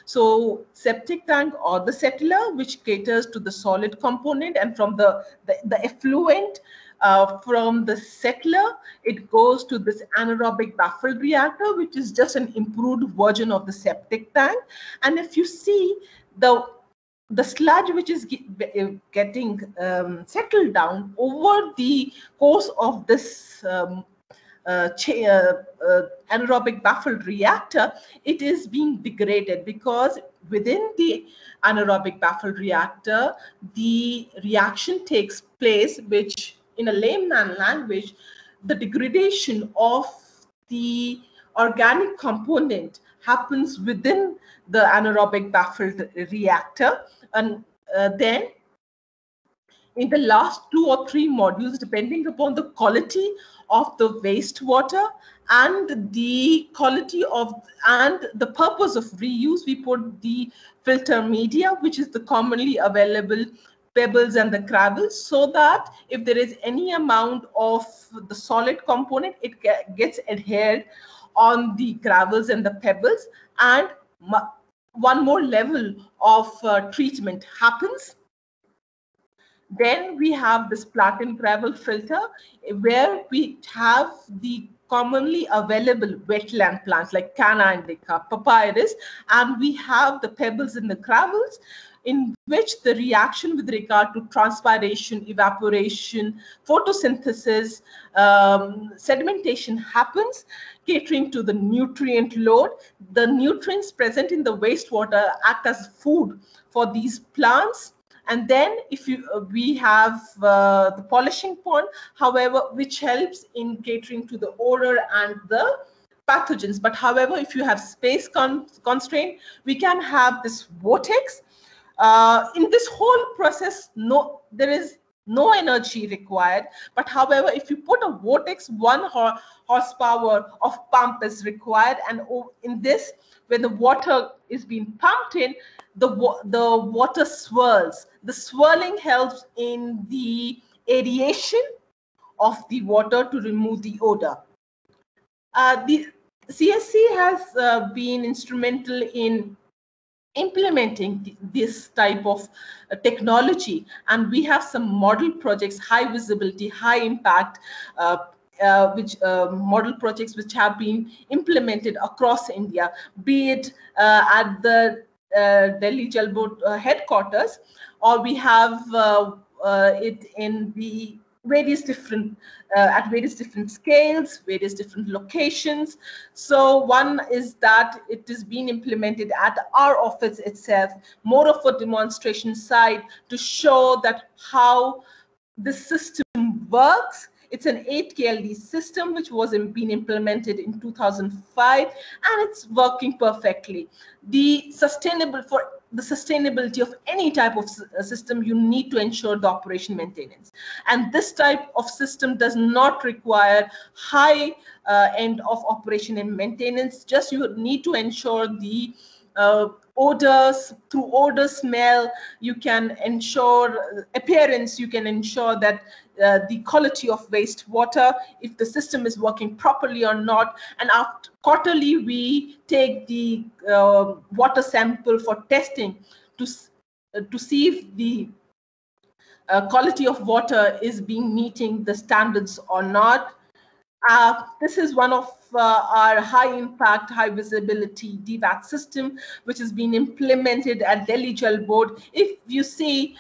So septic tank or the settler, which caters to the solid component, and from the effluent from the settler, it goes to this anaerobic baffle reactor, which is just an improved version of the septic tank. And if you see the sludge which is getting settled down over the course of this anaerobic baffle reactor, it is being degraded, because within the anaerobic baffle reactor, the reaction takes place, which in a layman language, the degradation of the organic component happens within the anaerobic baffled reactor, and then in the last 2 or 3 modules, depending upon the quality of the wastewater and the quality of and the purpose of reuse, we put the filter media, which is the commonly available pebbles and the gravels, so that if there is any amount of the solid component, it gets adhered on the gravels and the pebbles, and one more level of treatment happens. Then we have this platin gravel filter, where we have the commonly available wetland plants like canna indica, papyrus, and we have the pebbles and the gravels, in which the reaction with regard to transpiration, evaporation, photosynthesis, sedimentation happens, catering to the nutrient load. The nutrients present in the wastewater act as food for these plants. And then if we have the polishing pond, however, which helps in catering to the odor and the pathogens. But however, if you have space constraint, we can have this vortex. In this whole process, there is no energy required. But however, if you put a vortex, 1 horsepower of pump is required. And in this, when the water is being pumped in, the water swirls. The swirling helps in the aeration of the water to remove the odor. The CSE has been instrumental in implementing this type of technology, and we have some model projects, high visibility, high impact, model projects which have been implemented across India, be it at the Delhi Jal Board headquarters, or we have it in the various different at various different scales, various different locations. So one is that it is being implemented at our office itself, more of a demonstration side to show that how the system works. It's an 8 KLD system which was being implemented in 2005, and it's working perfectly. For the sustainability of any type of system, you need to ensure the operation maintenance. And this type of system does not require high end of operation and maintenance. Just you need to ensure the odors, through odor, smell, you can ensure appearance, you can ensure that the quality of wastewater, if the system is working properly or not. And after quarterly, we take the water sample for testing to see if the quality of water is being meeting the standards or not. This is one of our high impact, high visibility DWWT system, which has been implemented at Delhi Jal Board. If you see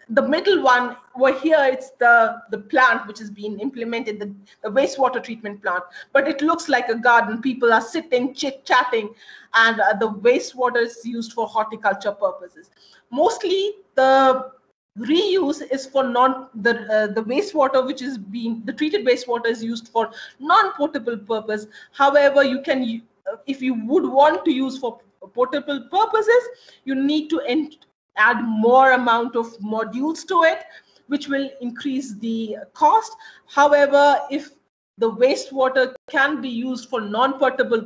the middle one over here, it's the plant which has been implemented, the wastewater treatment plant, but it looks like a garden. People are sitting, chit-chatting, and the wastewater is used for horticulture purposes. Mostly the reuse is for the wastewater which is being, the treated wastewater is used for non-potable purpose. However, you can, if you would want to use for potable purposes, you need to add more amount of modules to it, which will increase the cost. However, if the wastewater can be used for non-potable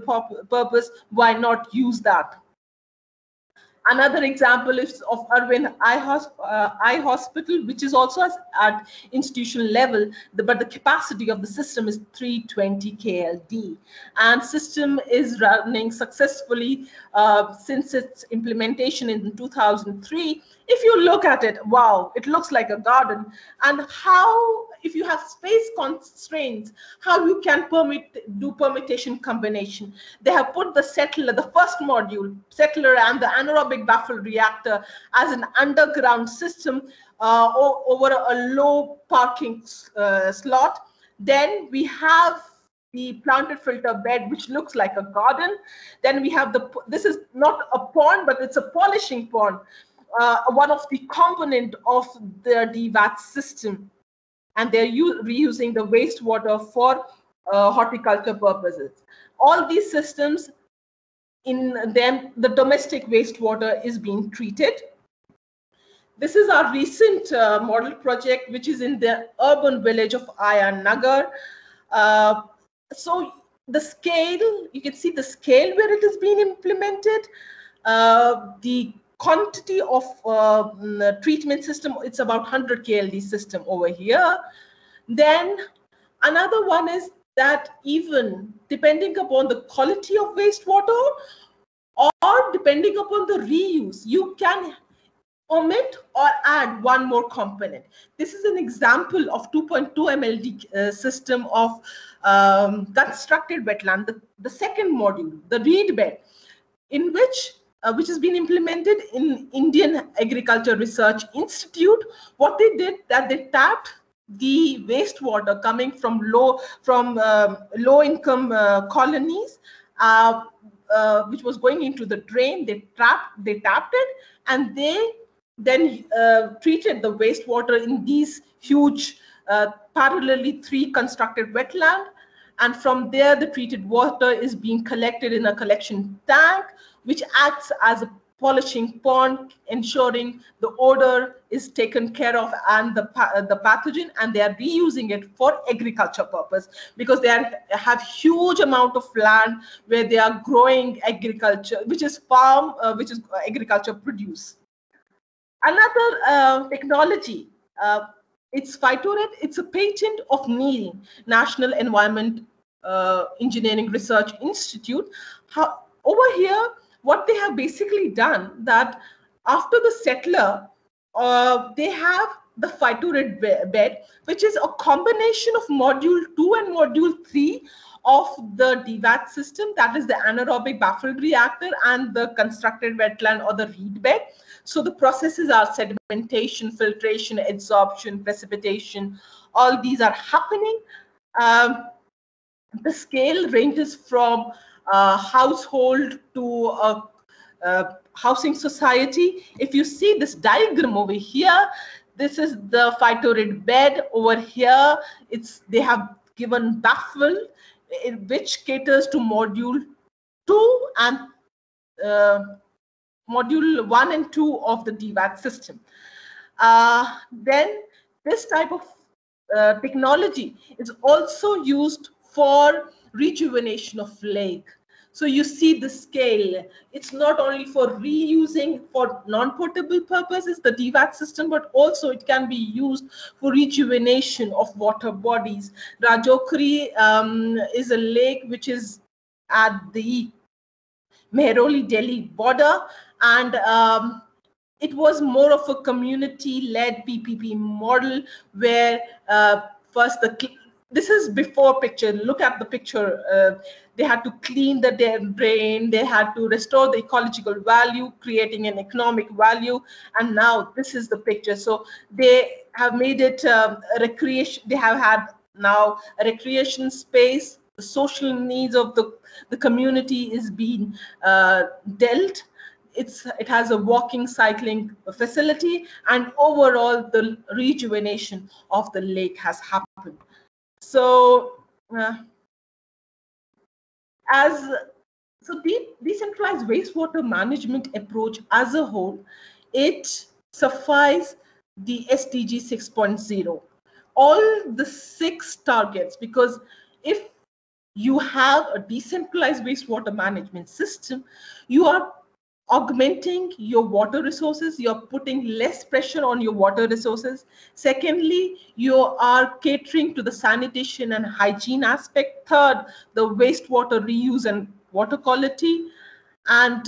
purpose, why not use that? Another example is of Arvind Eye Hospital, which is also at institutional level, but the capacity of the system is 320 KLD. And system is running successfully since its implementation in 2003. If you look at it, wow, it looks like a garden. And how, if you have space constraints, how you can do permutation combination. They have put the settler, the first module, settler and the anaerobic baffle reactor as an underground system over a low parking slot. Then we have the planted filter bed, which looks like a garden. Then we have this is not a pond, but it's a polishing pond, one of the component of the DWWT system. And they're reusing the wastewater for horticulture purposes. All these systems, in them, the domestic wastewater is being treated. This is our recent model project, which is in the urban village of Ayan Nagar. So the scale, you can see the scale where it is being implemented, the quantity of treatment system, it's about 100 KLD system over here. Then another one is that even depending upon the quality of wastewater or depending upon the reuse, you can omit or add one more component. This is an example of 2.2 MLD system of constructed wetland, the second module, the reed bed, in which has been implemented in Indian Agriculture Research Institute. What they did, that they tapped the wastewater coming from low income colonies, which was going into the drain. They tapped it, and they then treated the wastewater in these huge parallelly 3 constructed wetland. And from there, the treated water is being collected in a collection tank, which acts as a polishing pond, ensuring the odor is taken care of and the pathogen, and they are reusing it for agriculture purpose, because they have huge amount of land where they are growing agriculture, which is agriculture produce. Another technology, it's Phytored. It's a patent of NEEL, National Environment Engineering Research Institute. Over here, what they have basically done, that after the settler, they have the Phytored bed, which is a combination of module 2 and module 3 of the DWWT system, that is the anaerobic baffled reactor and the constructed wetland or the reed bed. So the processes are sedimentation, filtration, adsorption, precipitation, all these are happening. The scale ranges from household to housing society. If you see this diagram over here, this is the Phytored bed. Over here, they have given baffle, which caters to module 2 and module 1 and 2 of the DWWT system. Then this type of technology is also used for rejuvenation of lake. So you see the scale. It's not only for reusing for non-potable purposes, the DWWT system, but also it can be used for rejuvenation of water bodies. Rajokri is a lake which is at the Mehroli Delhi border, and it was more of a community-led PPP model where first this is before picture. Look at the picture. They had to clean the drain. They had to restore the ecological value, creating an economic value. And now this is the picture. So they have made it a recreation. They have had now a recreation space. The social needs of the community is being dealt. It has a walking, cycling facility, and overall the rejuvenation of the lake has happened. So, the decentralized wastewater management approach as a whole, it suffices the SDG 6.0, all the 6 targets, because if you have a decentralized wastewater management system, you are augmenting your water resources, you're putting less pressure on your water resources. Secondly, you are catering to the sanitation and hygiene aspect. Third, the wastewater reuse and water quality, and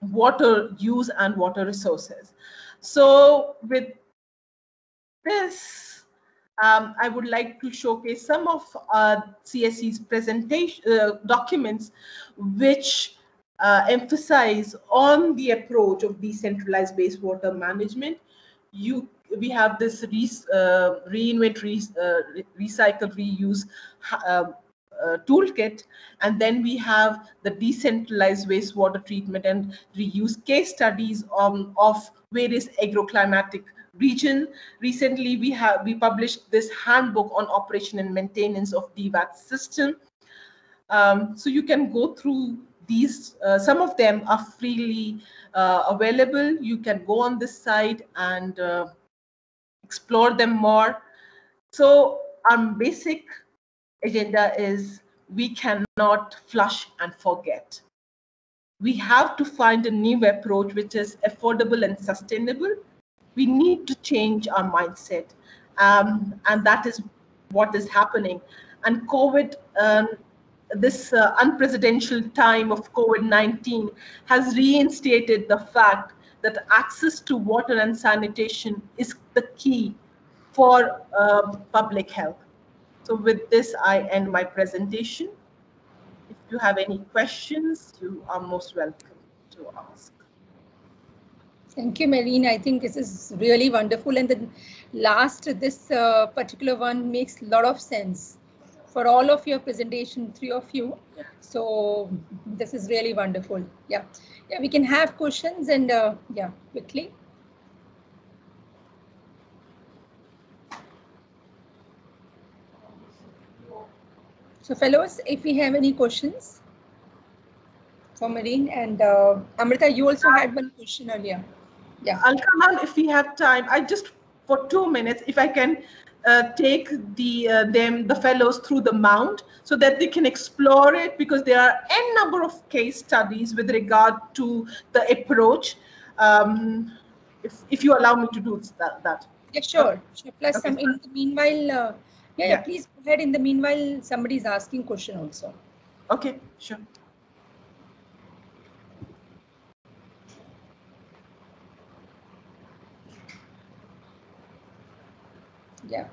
water use and water resources. So with this, I would like to showcase some of CSE's presentation documents which emphasize on the approach of decentralized wastewater management. We have this reinvent, recycle, reuse toolkit, and then we have the decentralized wastewater treatment and reuse case studies of various agroclimatic region. Recently, we published this handbook on operation and maintenance of DWWT system. So you can go through these, some of them are freely available. You can go on this site and explore them more. So our basic agenda is we cannot flush and forget. We have to find a new approach which is affordable and sustainable. We need to change our mindset. And that is what is happening. And COVID, this unprecedented time of COVID-19 has reinstated the fact that access to water and sanitation is the key for public health. So with this, I end my presentation. If you have any questions, you are most welcome to ask. Thank you, Mahreen. I think this is really wonderful. And the last, this particular one makes a lot of sense for all of your presentation, three of you. So this is really wonderful. Yeah, we can have questions and yeah, quickly. So fellows, if we have any questions for Mahreen and Amrita, you also had one question earlier. Yeah, I'll come on if we have time. I just, for 2 minutes, if I can take the fellows through the mount so that they can explore it, because there are n number of case studies with regard to the approach. If you allow me to do that. Yeah, sure. Plus, okay. In the meanwhile, yeah, please go ahead. In the meanwhile, somebody is asking question also. Okay, sure. Yeah.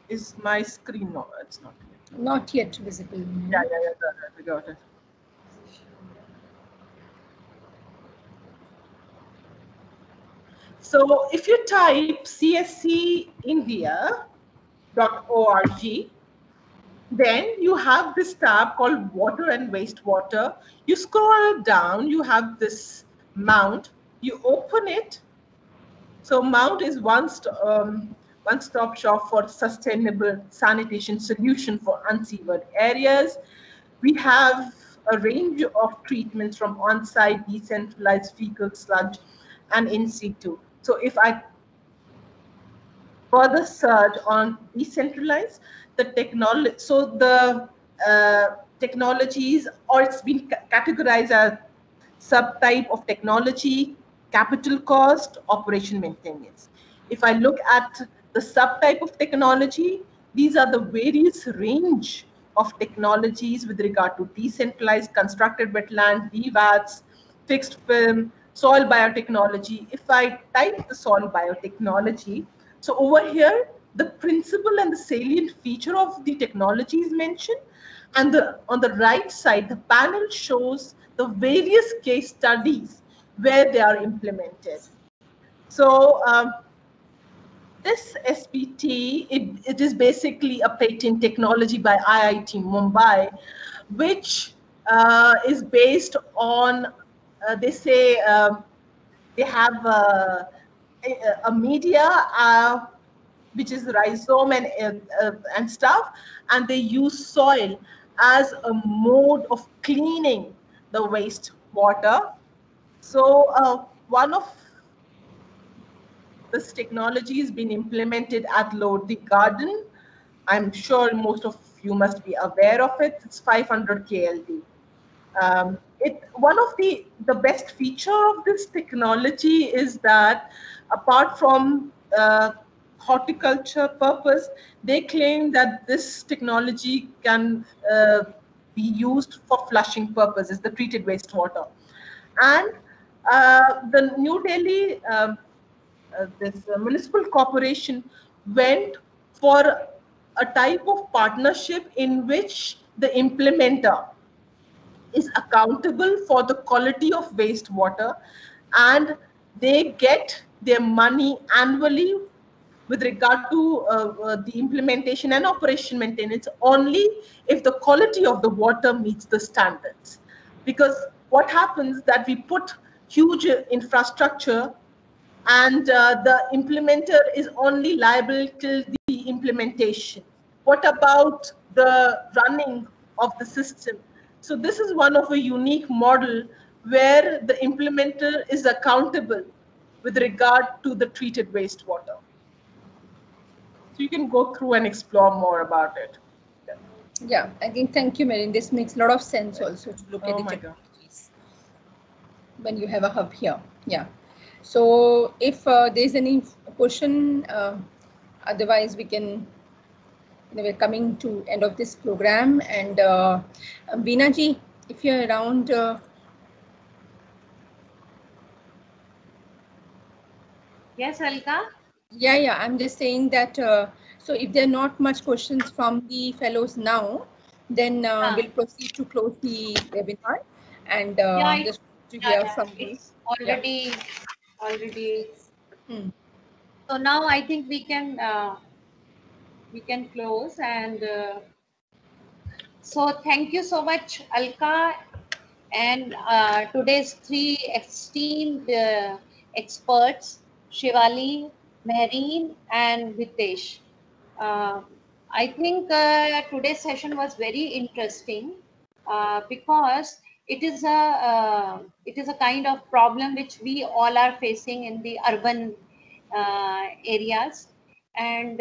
Is my screen? No, it's not yet. Not yet visible. Yeah, we got it. So if you type cseindia.org, then you have this tab called Water and Wastewater. You scroll down, you have this mount, you open it. So mount is one-stop shop for sustainable sanitation solution for unsewered areas. We have a range of treatments from on-site, decentralized, fecal sludge, and in situ. So if I further search on decentralized, the technology, so the technologies, or it's been categorized as subtype of technology, capital cost, operation maintenance. If I look at the subtype of technology, these are the various range of technologies with regard to decentralized, constructed wetland, Pvats, fixed film, soil biotechnology. If I type the soil biotechnology, so over here, the principle and the salient feature of the technology is mentioned. And on the right side, the panel shows the various case studies where they are implemented. So this SBT, it is basically a patent technology by IIT Mumbai, which is based on, they say, they have a media which is rhizome and stuff, and they use soil as a mode of cleaning the wastewater. So one of this technology has been implemented at Lodi Garden. I'm sure most of you must be aware of it. It's 500 KLD. One of the best feature of this technology is that apart from horticulture purpose, they claim that this technology can be used for flushing purposes, the treated wastewater. And the New Delhi, this municipal corporation went for a type of partnership in which the implementer is accountable for the quality of wastewater, and they get their money annually with regard to the implementation and operation maintenance only if the quality of the water meets the standards. Because what happens that we put huge infrastructure and the implementer is only liable till the implementation. What about the running of the system? So this is one of a unique model where the implementer is accountable with regard to the treated wastewater. So you can go through and explore more about it. Yeah, I think, thank you, Mahreen. This makes a lot of sense also to look at the Oh my God. technologies when you have a hub here. Yeah. So if there's any question, otherwise we can, we're coming to end of this program. And Beena ji, if you're around, Yes, Alka? yeah, I'm just saying that, so if there are not much questions from the fellows now, then we'll proceed to close the webinar and just to hear from you. It's already. So now I think we can close, and so thank you so much, Alka, and today's three esteemed experts, Shivali, Mahreen, and Bhitush. I think today's session was very interesting because it is a kind of problem which we all are facing in the urban areas. And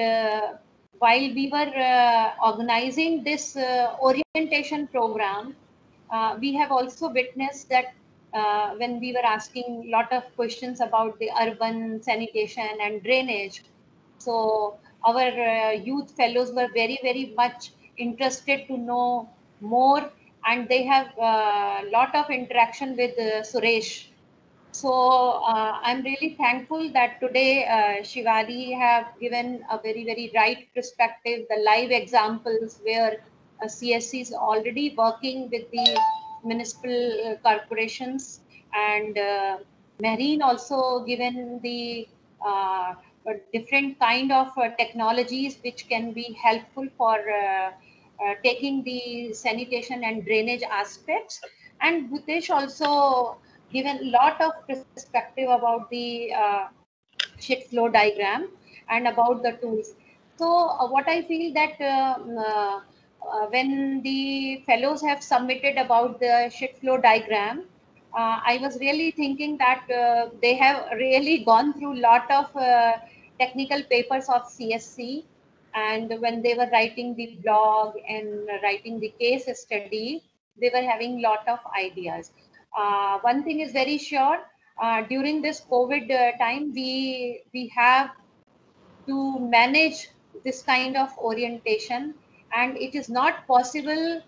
while we were organizing this orientation program, we have also witnessed that when we were asking a lot of questions about the urban sanitation and drainage, so our youth fellows were very, very much interested to know more, and they have a lot of interaction with Suresh. So I'm really thankful that today Shivali have given a very, very right perspective, the live examples where CSE is already working with the municipal corporations, and Mahreen also given the different kind of technologies which can be helpful for taking the sanitation and drainage aspects. And Bhitush also given a lot of perspective about the shit flow diagram and about the tools. So what I feel that when the fellows have submitted about the shit flow diagram, I was really thinking that they have really gone through a lot of technical papers of CSC, and when they were writing the blog and writing the case study, they were having lot of ideas. One thing is very sure, during this COVID time, we have to manage this kind of orientation, and it is not possible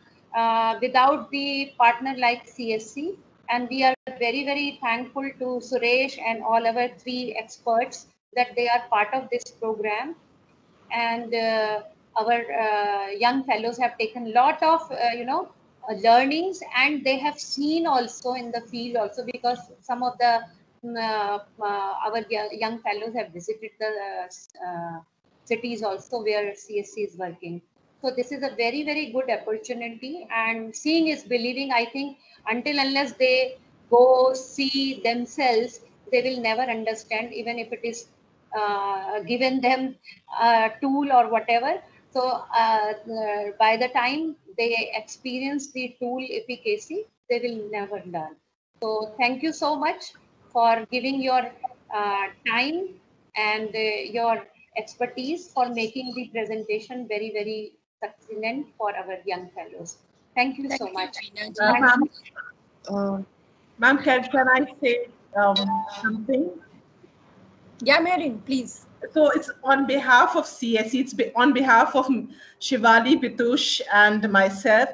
without the partner like CSC. And we are very, very thankful to Suresh and all our three experts that they are part of this program. And our young fellows have taken a lot of learnings, and they have seen also in the field also, because some of the our young fellows have visited the cities also where CSC is working. So this is a very, very good opportunity, and seeing is believing. I think until unless they go see themselves, they will never understand, even if it is given them a tool or whatever. So by the time they experience the tool efficacy, they will never learn. So thank you so much for giving your time and your expertise for making the presentation very, very succinct for our young fellows. Thank you so much. Ma'am, can I say something? Yeah, Mahreen, please. So it's on behalf of CSE, it's on behalf of Shivali, Bhitush, and myself.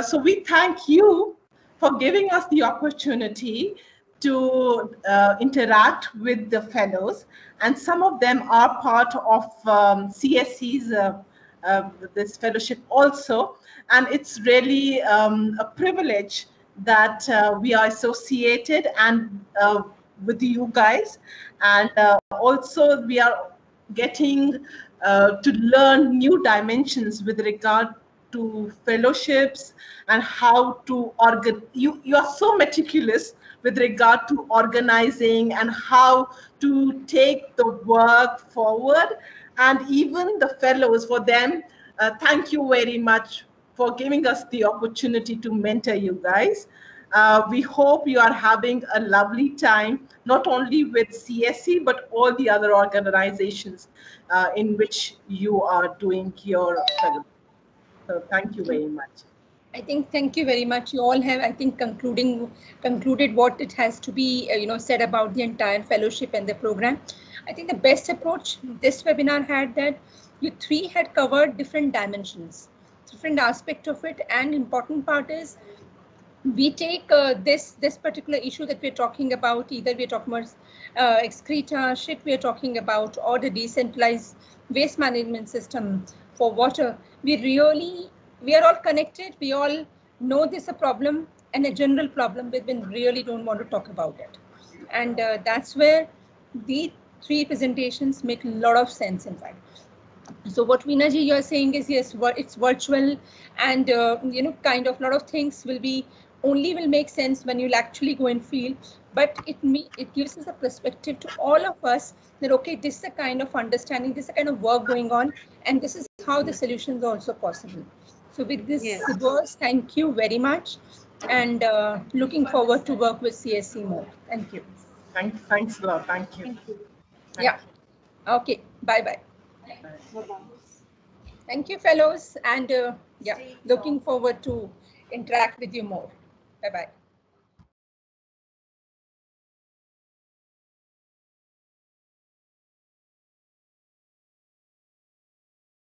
So we thank you for giving us the opportunity to interact with the fellows, and some of them are part of CSE's this fellowship also, and it's really a privilege that we are associated and with you guys, and also we are getting to learn new dimensions with regard to fellowships and how to you are so meticulous with regard to organizing and how to take the work forward. And even the fellows, for them, thank you very much for giving us the opportunity to mentor you guys. We hope you are having a lovely time, not only with CSE, but all the other organizations in which you are doing your fellowship. So thank you very much. I think thank you very much. You all have, I think, concluded what it has to be, said about the entire fellowship and the program. I think the best approach this webinar had that you three had covered different dimensions, different aspect of it, and important part is we take this particular issue that we're talking about, either we're talking about excreta, shit we're talking about, or the decentralized waste management system for water. We are all connected. We all know this is a problem and a general problem, but we really don't want to talk about it. And that's where the three presentations make a lot of sense, in fact. So what Veenaji, you're saying is, yes, it's virtual, and kind of a lot of things will make sense when you'll actually go and feel, but it gives us a perspective to all of us that, okay, this is a kind of understanding, this is a kind of work going on, and this is how the solutions are also possible. So with this, words, thank you very much, and looking forward to work with CSE more. Thank you. Thanks a lot. Thank you. Yeah. Okay. Bye-bye. Bye-bye. Thank you, fellows, and looking forward to interact with you more. Bye-bye.